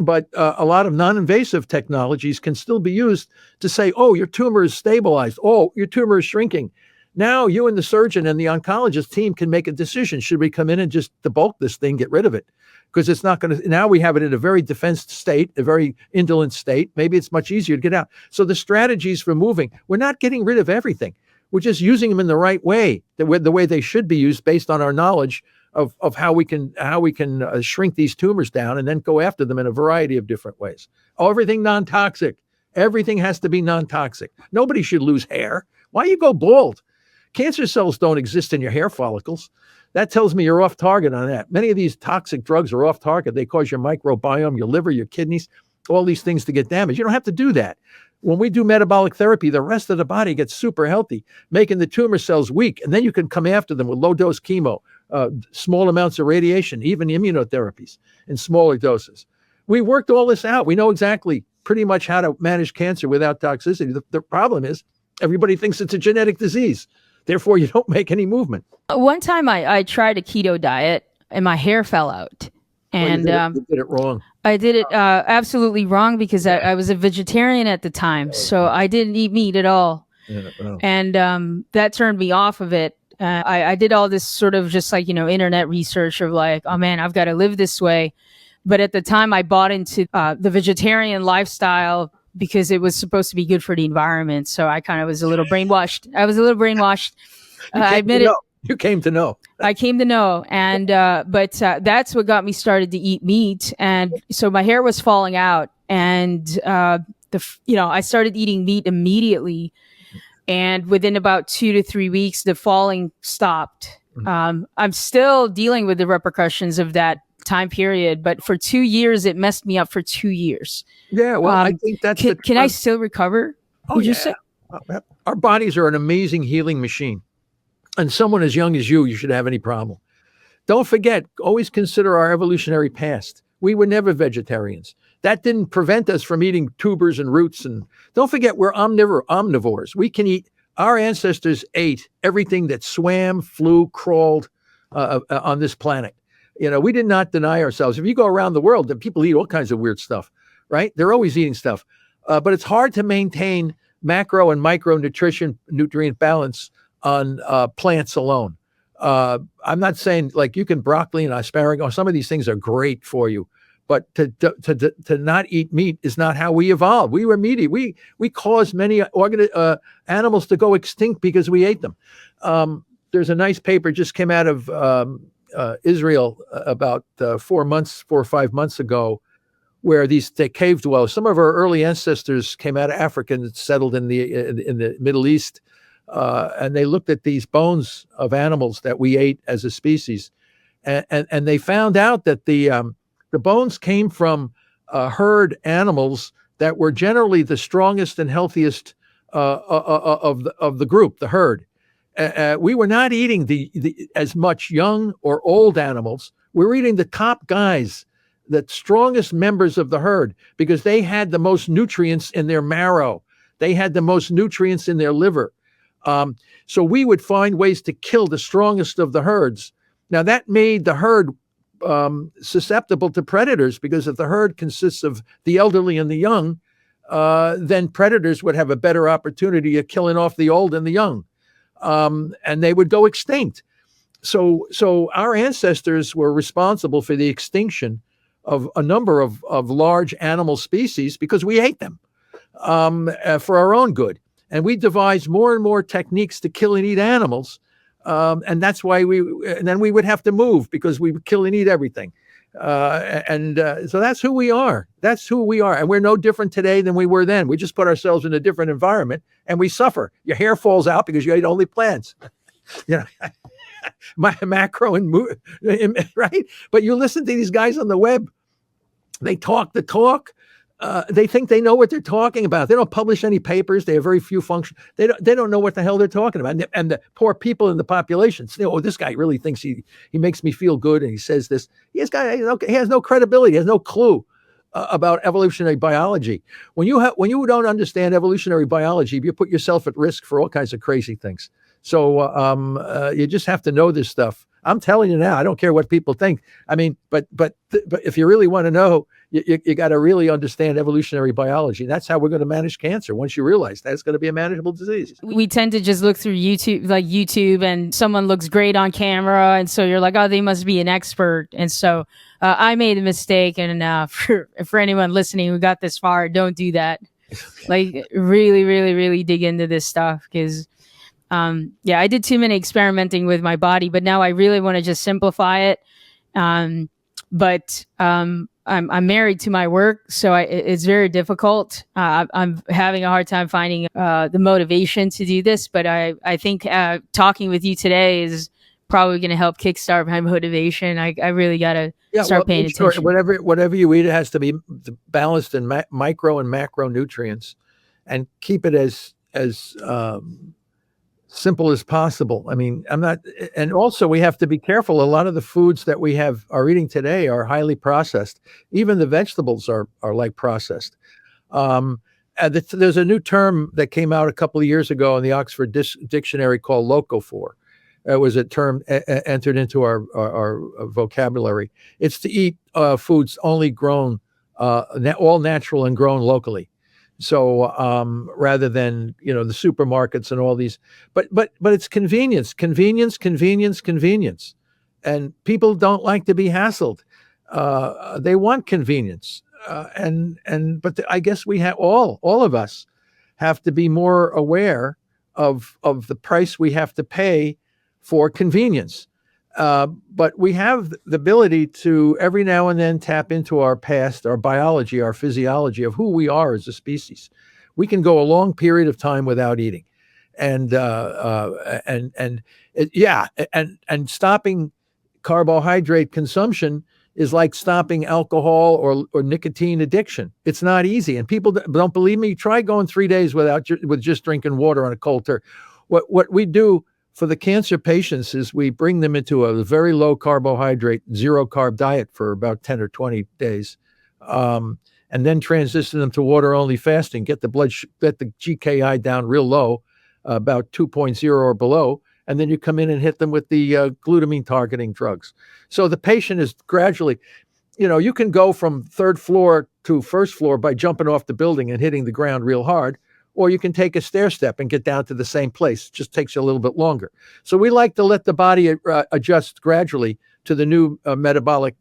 But a lot of non-invasive technologies can still be used to say, oh, your tumor is stabilized. Oh, your tumor is shrinking. Now you and the surgeon and the oncologist team can make a decision. Should we come in and just debulk this thing, get rid of it? Because it's not going to, now we have it in a very defensed state, a very indolent state. Maybe it's much easier to get out. So the strategies for moving, we're not getting rid of everything. We're just using them in the right way, the way they should be used based on our knowledge of how we can shrink these tumors down and then go after them in a variety of different ways. Oh, everything non-toxic. Everything has to be non-toxic. Nobody should lose hair. Why you go bald? Cancer cells don't exist in your hair follicles. That tells me you're off target on that. Many of these toxic drugs are off target. They cause your microbiome, your liver, your kidneys, all these things to get damaged. You don't have to do that. When we do metabolic therapy, the rest of the body gets super healthy, making the tumor cells weak. And then you can come after them with low-dose chemo, small amounts of radiation, even immunotherapies in smaller doses. We worked all this out. We know exactly pretty much how to manage cancer without toxicity. The problem is everybody thinks it's a genetic disease. Therefore, you don't make any movement. One time I tried a keto diet and my hair fell out. And you did it wrong. I did it absolutely wrong because I was a vegetarian at the time. So I didn't eat meat at all. Yeah, well. And that turned me off of it. I did all this sort of just like, internet research of like, oh man, I've got to live this way. But at the time I bought into the vegetarian lifestyle because it was supposed to be good for the environment. So I kind of was a little brainwashed. I admit it. You came to know. I came to know. And, but that's what got me started to eat meat. And so my hair was falling out and, I started eating meat immediately. And within about 2 to 3 weeks, the falling stopped. I'm still dealing with the repercussions of that time period, but for 2 years, it messed me up for 2 years. Yeah, well, I think that's can I still recover? Oh, yeah. Our bodies are an amazing healing machine. And someone as young as you should have any problem. Don't forget, always consider our evolutionary past. We were never vegetarians. That didn't prevent us from eating tubers and roots. And don't forget, we're omnivores. We can eat, our ancestors ate everything that swam, flew, crawled on this planet. We did not deny ourselves. If you go around the world, then people eat all kinds of weird stuff, right? They're always eating stuff. But it's hard to maintain macro and micro nutrient balance on plants alone. I'm not saying like you can broccoli and asparagus. Some of these things are great for you, but to not eat meat is not how we evolved. We were meaty. We caused many animals to go extinct because we ate them. There's a nice paper just came out of Israel about 4 or 5 months ago, where the cave dwellers, some of our early ancestors came out of Africa and settled in the Middle East. And they looked at these bones of animals that we ate as a species, and they found out that the bones came from herd animals that were generally the strongest and healthiest of the group, the herd. We were not eating as much young or old animals. We were eating the top guys, the strongest members of the herd, because they had the most nutrients in their marrow. They had the most nutrients in their liver. So we would find ways to kill the strongest of the herds. Now that made the herd susceptible to predators, because if the herd consists of the elderly and the young, then predators would have a better opportunity of killing off the old and the young, and they would go extinct. So our ancestors were responsible for the extinction of a number of large animal species because we ate them for our own good. And we devised more and more techniques to kill and eat animals. And that's why and then we would have to move because we would kill and eat everything. So that's who we are. That's who we are. And we're no different today than we were then. We just put ourselves in a different environment and we suffer. Your hair falls out because you ate only plants. My macro and right. But you listen to these guys on the web. They talk the talk. They think they know what they're talking about. They don't publish any papers. They have very few functions. They don't know what the hell they're talking about. And the poor people in the population say, "Oh, this guy really thinks he makes me feel good," and he says this. He has no credibility. He has no clue about evolutionary biology. When you don't understand evolutionary biology, you put yourself at risk for all kinds of crazy things. So you just have to know this stuff. I'm telling you now. I don't care what people think. I mean, but if you really want to know, you got to really understand evolutionary biology. That's how we're going to manage cancer. Once you realize that it's going to be a manageable disease. We tend to just look through YouTube, and someone looks great on camera, and so you're like, oh, they must be an expert. And so I made a mistake, and for anyone listening who got this far, don't do that. Like, really, really, really dig into this stuff, because I did too many experimenting with my body, but now I really want to just simplify it. But I'm married to my work, so it's very difficult. I'm having a hard time finding the motivation to do this, but I think talking with you today is probably going to help kickstart my motivation. I really got to start paying attention. Whatever you eat, it has to be balanced in micro and macro nutrients, and keep it as simple as possible. I mean, and also we have to be careful. A lot of the foods that we are eating today are highly processed. Even the vegetables are like processed. And there's a new term that came out a couple of years ago in the Oxford Dictionary called locavore. It was a term entered into our vocabulary. It's to eat foods only grown, all natural and grown locally. So rather than the supermarkets and all these, but it's convenience, and people don't like to be hassled. They want convenience, but I guess we have all of us have to be more aware of the price we have to pay for convenience. But we have the ability to every now and then tap into our past, our biology, our physiology of who we are as a species. We can go a long period of time without eating, and stopping carbohydrate consumption is like stopping alcohol or nicotine addiction. It's not easy, and people don't believe me. Try going 3 days with just drinking water on a cold turkey. What we do for the cancer patients is we bring them into a very low carbohydrate, zero carb diet for about 10 or 20 days, and then transition them to water only fasting, get the GKI down real low, about 2.0 or below, and then you come in and hit them with the glutamine targeting drugs. So the patient is gradually, you can go from third floor to first floor by jumping off the building and hitting the ground real hard, or you can take a stair step and get down to the same place. It just takes you a little bit longer. So we like to let the body adjust gradually to the new metabolic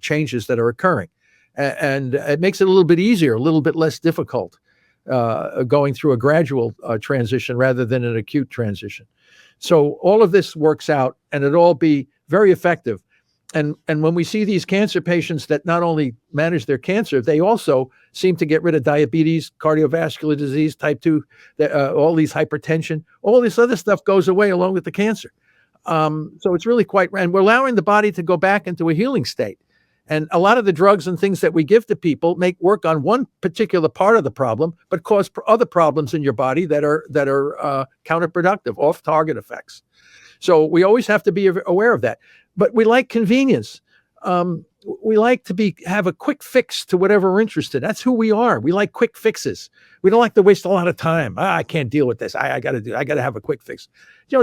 changes that are occurring. And it makes it a little bit easier, a little bit less difficult going through a gradual transition rather than an acute transition. So all of this works out, and it'll all be very effective. And when we see these cancer patients that not only manage their cancer, they also seem to get rid of diabetes, cardiovascular disease, type 2, all these hypertension, all this other stuff goes away along with the cancer. So it's really and we're allowing the body to go back into a healing state. And a lot of the drugs and things that we give to people work on one particular part of the problem, but cause other problems in your body that are counterproductive, off-target effects. So we always have to be aware of that. But we like convenience. We like to have a quick fix to whatever we're interested in. That's who we are. We like quick fixes. We don't like to waste a lot of time. I can't deal with this. I got to have a quick fix.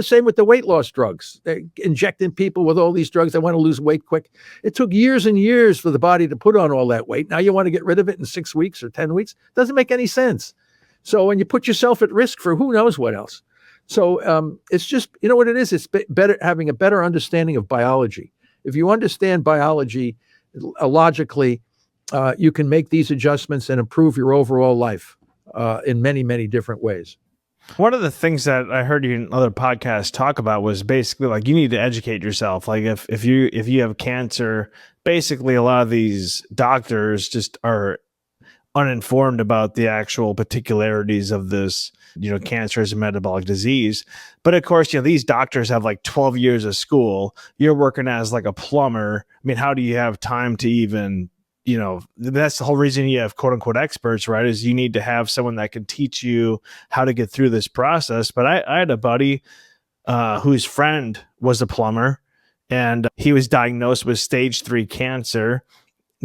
Same with the weight loss drugs. They're injecting people with all these drugs. They want to lose weight quick. It took years and years for the body to put on all that weight. Now you want to get rid of it in 6 weeks or 10 weeks. Doesn't make any sense. So, and you put yourself at risk for who knows what else. So it's just, what it is? It's better having a better understanding of biology. If you understand biology logically, you can make these adjustments and improve your overall life in many, many different ways. One of the things that I heard you in other podcasts talk about was basically like you need to educate yourself. Like if you have cancer, basically a lot of these doctors just are uninformed about the actual particularities of this, cancer as a metabolic disease. But of course, these doctors have like 12 years of school. You're working as like a plumber. I mean, how do you have time to even, that's the whole reason you have quote unquote experts, right? Is you need to have someone that can teach you how to get through this process. But I had a buddy whose friend was a plumber, and he was diagnosed with stage 3 cancer,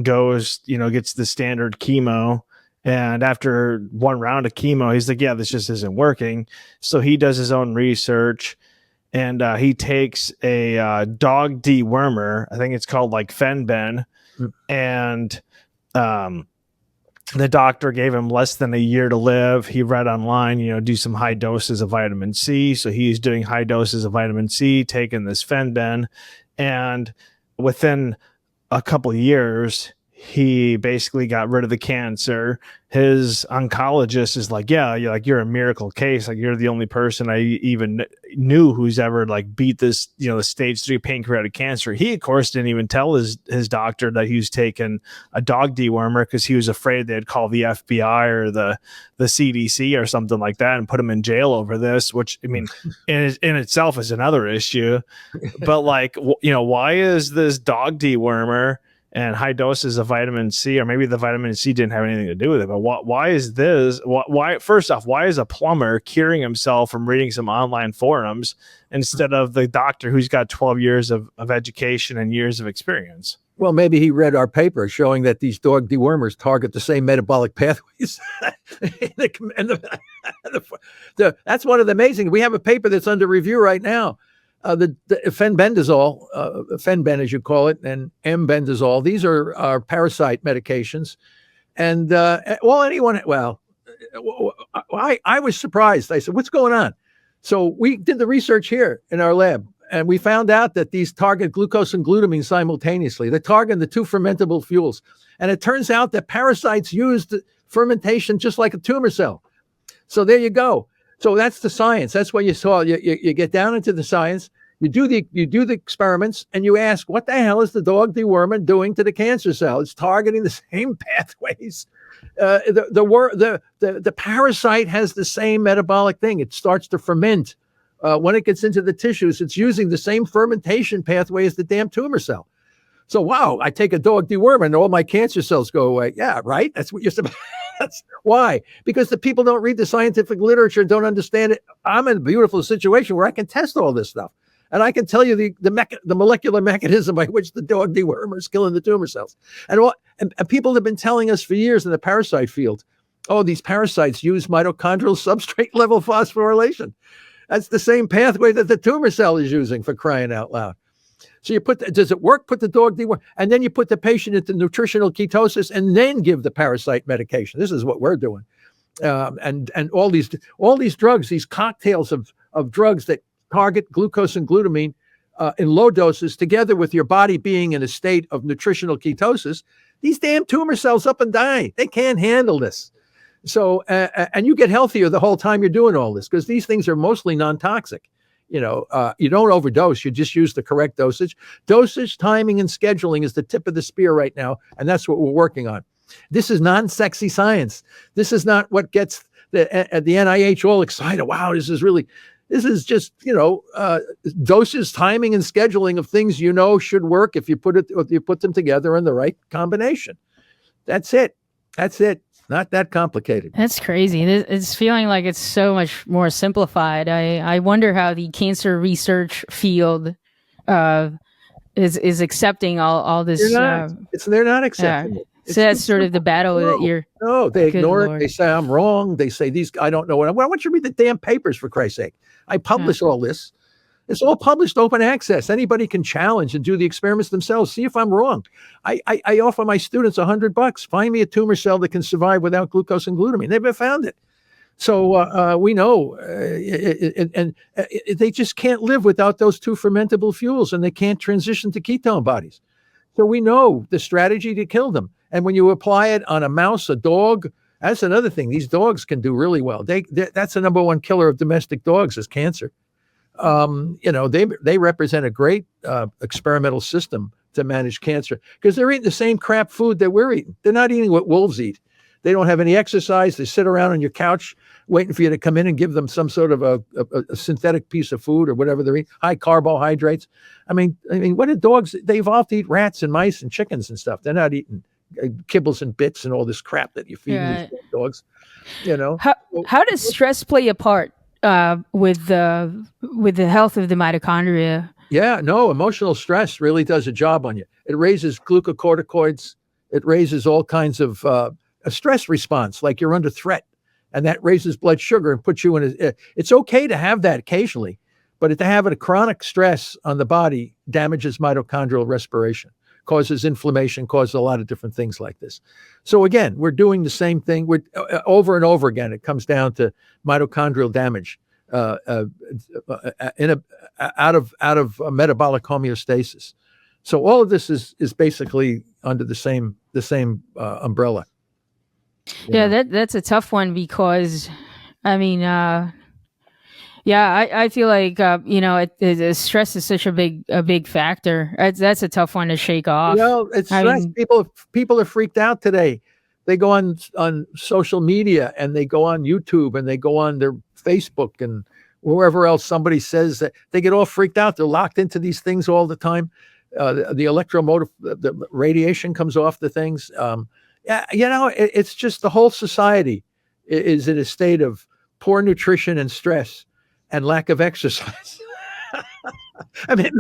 goes, gets the standard chemo. And after one round of chemo, he's like, yeah, this just isn't working. So he does his own research, and he takes a dog dewormer. I think it's called like Fenben. And the doctor gave him less than a year to live. He read online, do some high doses of vitamin C. So he's doing high doses of vitamin C, taking this Fenben. And within a couple of years, he basically got rid of the cancer. His oncologist is like, yeah, you're a miracle case. Like, you're the only person I even knew who's ever like beat this, the stage 3 pancreatic cancer. He, of course, didn't even tell his doctor that he was taking a dog dewormer because he was afraid they'd call the FBI or the CDC or something like that and put him in jail over this, which, I mean, in itself is another issue. But like, why is this dog dewormer and high doses of vitamin C, or maybe the vitamin C didn't have anything to do with it, but why is this? Why, first off, why is a plumber curing himself from reading some online forums instead of the doctor who's got 12 years of education and years of experience? Well, maybe he read our paper showing that these dog dewormers target the same metabolic pathways. That's one of the amazing. We have a paper that's under review right now. The fenbendazole, Fenben as you call it, and M-bendazole. These are parasite medications, and I was surprised. I said, "What's going on?" So we did the research here in our lab, and we found out that these target glucose and glutamine simultaneously. They target the 2 fermentable fuels, and it turns out that parasites use fermentation just like a tumor cell. So there you go. So that's the science. That's what you saw. You get down into the science. You do the experiments, and you ask, what the hell is the dog dewormer doing to the cancer cell? It's targeting the same pathways. The parasite has the same metabolic thing. It starts to ferment. When it gets into the tissues, it's using the same fermentation pathway as the damn tumor cell. So, wow, I take a dog dewormer and all my cancer cells go away. Yeah, right? That's what you're supposed. That's why, because the people don't read the scientific literature, don't understand it. I'm in a beautiful situation where I can test all this stuff, and I can tell you the molecular mechanism by which the dog dewormer is killing the tumor cells. And people have been telling us for years in the parasite field, oh, these parasites use mitochondrial substrate level phosphorylation. That's the same pathway that the tumor cell is using, for crying out loud. So does it work? Put the dog dewormer, and then you put the patient into nutritional ketosis, and then give the parasite medication. This is what we're doing, and all these drugs, these cocktails of drugs that target glucose and glutamine in low doses, together with your body being in a state of nutritional ketosis. These damn tumor cells up and die. They can't handle this. So and you get healthier the whole time you're doing all this, because these things are mostly non-toxic. You don't overdose. You just use the correct dosage. Dosage, timing, and scheduling is the tip of the spear right now, and that's what we're working on. This is non-sexy science. This is not what gets the NIH all excited. Wow, this is really, This is just, doses, timing, and scheduling of things should work if you put them together in the right combination. That's it. Not that complicated. That's crazy. It's feeling like it's so much more simplified. I wonder how the cancer research field is accepting all this. They're not accepting it. So that's sort of the battle that you're. No, they ignore it. They say I'm wrong. They say I don't know what. Why don't you read the damn papers, for Christ's sake? I publish all this. It's all published open access. Anybody can challenge and do the experiments themselves. See if I'm wrong. I offer my students $100. Find me a tumor cell that can survive without glucose and glutamine. They've found it. So we know, and they just can't live without those two fermentable fuels, and they can't transition to ketone bodies. So we know the strategy to kill them. And when you apply it on a mouse, a dog, that's another thing. These dogs can do really well. That's the number one killer of domestic dogs is cancer. They represent a great experimental system to manage cancer because they're eating the same crap food that we're eating. They're not eating what wolves eat. They don't have any exercise. They sit around on your couch waiting for you to come in and give them some sort of a synthetic piece of food or whatever they're eating, high carbohydrates. I mean, what do dogs? They evolved to eat rats and mice and chickens and stuff. They're not eating kibbles and bits and all this crap that you feed these dogs. How does stress play a part with the health of the mitochondria? Yeah, no, emotional stress really does a job on you. It raises glucocorticoids. It raises all kinds of a stress response, like you're under threat, and that raises blood sugar and puts you in it's okay to have that occasionally, but to have a chronic stress on the body damages mitochondrial respiration, causes inflammation, causes a lot of different things like this. So again, we're doing the same thing. We're over and over again. It comes down to mitochondrial damage out of metabolic homeostasis. So all of this is basically under the same umbrella. That's a tough one because, I feel like stress is such a big factor. That's a tough one to shake off. It's stress. People are freaked out today. They go on social media and they go on YouTube and they go on their Facebook and wherever else somebody says that they get all freaked out. They're locked into these things all the time. The electromotive, the radiation comes off the things. It's just the whole society is in a state of poor nutrition and stress and lack of exercise. I mean,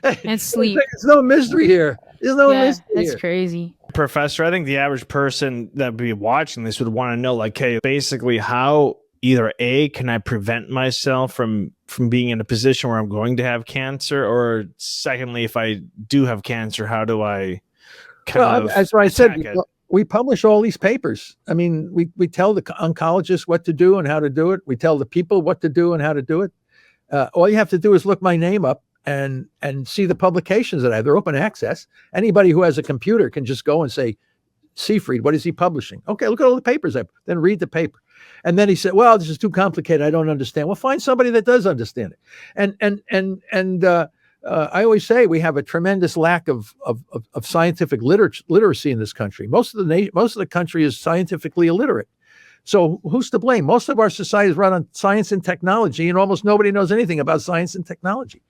and sleep. There's no mystery here. That's crazy. Professor, I think the average person that would be watching this would want to know, like, hey, basically how either A, can I prevent myself from being in a position where I'm going to have cancer? Or secondly, if I do have cancer, how do I as I said, we publish all these papers. I mean, we tell the oncologists what to do and how to do it. We tell the people what to do and how to do it. All you have to do is look my name up and see the publications that I have. They're open access. Anybody who has a computer can just go and say, Seyfried, what is he publishing? Okay, look at all the papers. Then read the paper. And then he said, well, this is too complicated. I don't understand. Well, find somebody that does understand it. And I always say we have a tremendous lack of scientific literacy in this country. Most of the country is scientifically illiterate. So who's to blame? Most of our society is run on science and technology, and almost nobody knows anything about science and technology.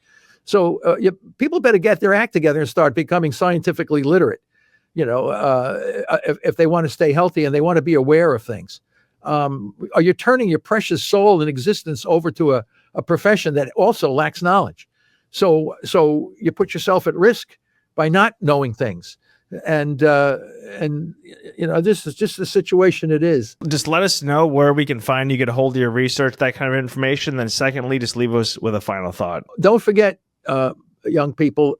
So people better get their act together and start becoming scientifically literate. If they want to stay healthy and they want to be aware of things. Are you turning your precious soul and existence over to a profession that also lacks knowledge? So you put yourself at risk by not knowing things. And this is just the situation it is. Just let us know where we can find you, get a hold of your research, that kind of information. Then secondly, just leave us with a final thought. Don't forget, young people,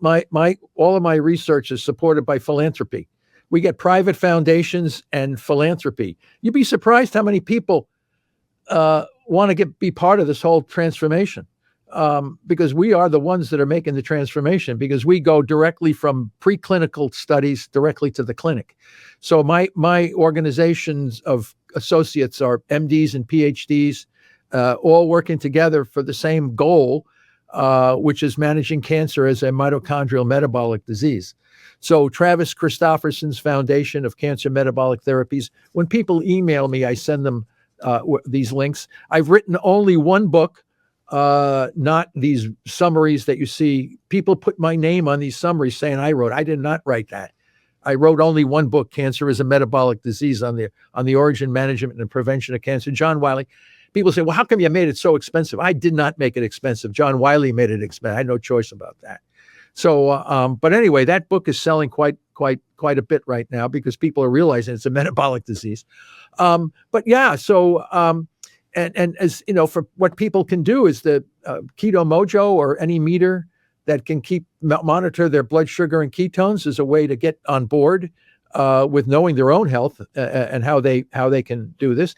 all of my research is supported by philanthropy. We get private foundations and philanthropy. You'd be surprised how many people want to be part of this whole transformation. Because we are the ones that are making the transformation, because we go directly from preclinical studies directly to the clinic. So my organizations of associates are MDs and PhDs, all working together for the same goal, which is managing cancer as a mitochondrial metabolic disease. So Travis Christofferson's Foundation of Cancer Metabolic Therapies, when people email me, I send them these links. I've written only one book not these summaries that you see. People put my name on these summaries saying I wrote. I did not write that. I wrote only one book, Cancer is a Metabolic Disease, on the origin, management, and prevention of cancer. John Wiley. People say, well, how come you made it so expensive? I did not make it expensive. John Wiley made it expensive. I had no choice about that. So, but anyway, that book is selling quite a bit right now because people are realizing it's a metabolic disease. But yeah, so and as you know, for what people can do is the Keto Mojo or any meter that can monitor their blood sugar and ketones is a way to get on board with knowing their own health and how they can do this.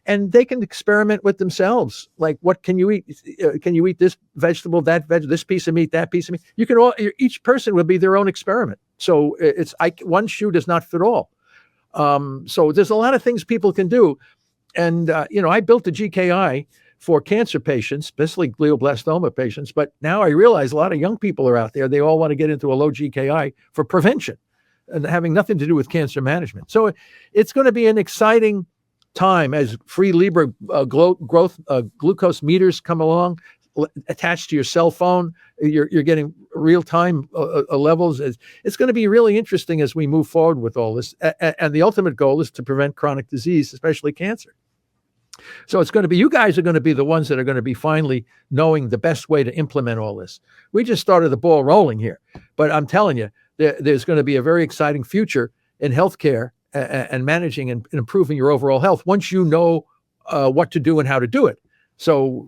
And they can experiment with themselves. Like, what can you eat? Can you eat this vegetable, that vegetable, this piece of meat, that piece of meat? You can each person will be their own experiment. So one shoe does not fit all. So there's a lot of things people can do. And, I built a GKI for cancer patients, especially glioblastoma patients. But now I realize a lot of young people are out there. They all want to get into a low GKI for prevention and having nothing to do with cancer management. So it's going to be an exciting time as free Libre glucose meters come along attached to your cell phone. You're getting real-time levels. It's going to be really interesting as we move forward with all this. And the ultimate goal is to prevent chronic disease, especially cancer. So it's going to be, you guys are going to be the ones that are going to be finally knowing the best way to implement all this. We just started the ball rolling here, but I'm telling you, there's going to be a very exciting future in healthcare and managing and improving your overall health once you know what to do and how to do it. So,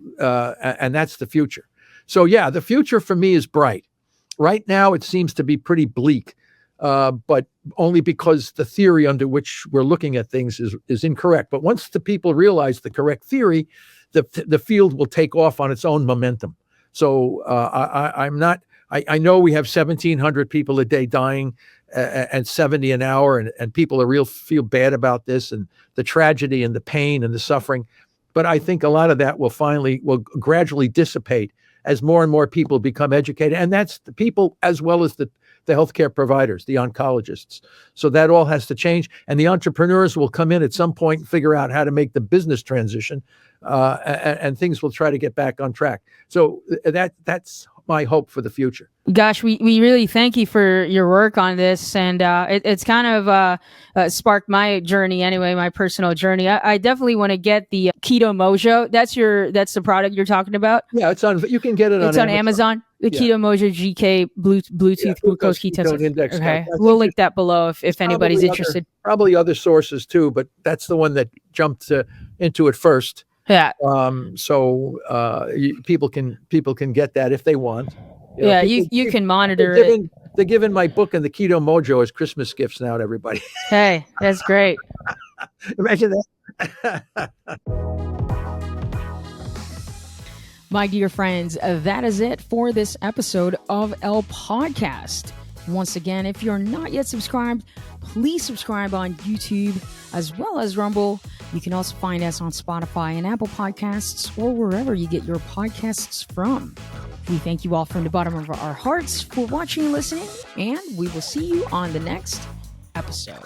and that's the future. So yeah, the future for me is bright. Right now, it seems to be pretty bleak, but only because the theory under which we're looking at things is incorrect. But once the people realize the correct theory, the field will take off on its own momentum. So I know we have 1,700 people a day dying and 70 an hour, and people feel bad about this and the tragedy and the pain and the suffering. But I think a lot of that will gradually dissipate as more and more people become educated. And that's the people as well as the healthcare providers, the oncologists. So that all has to change. And the entrepreneurs will come in at some point and figure out how to make the business transition, and things will try to get back on track. So that's my hope for the future. Gosh, we really thank you for your work on this, and it's kind of sparked my journey anyway, my personal journey. I definitely want to get the Keto Mojo. That's the product you're talking about. Yeah, you can get it on Amazon. It's on Amazon. The Keto Mojo GK Bluetooth glucose ketone index. Okay, we'll link that below if anybody's interested. Probably other sources too, but that's the one that jumped into it first. Yeah. So people can get that if they want. You can monitor it. They're giving my book and the Keto Mojo as Christmas gifts now to everybody. Hey, that's great. Imagine that. My dear friends, that is it for this episode of El Podcast. Once again, if you're not yet subscribed, please subscribe on YouTube as well as Rumble. You can also find us on Spotify and Apple Podcasts or wherever you get your podcasts from. We thank you all from the bottom of our hearts for watching and listening, and we will see you on the next episode.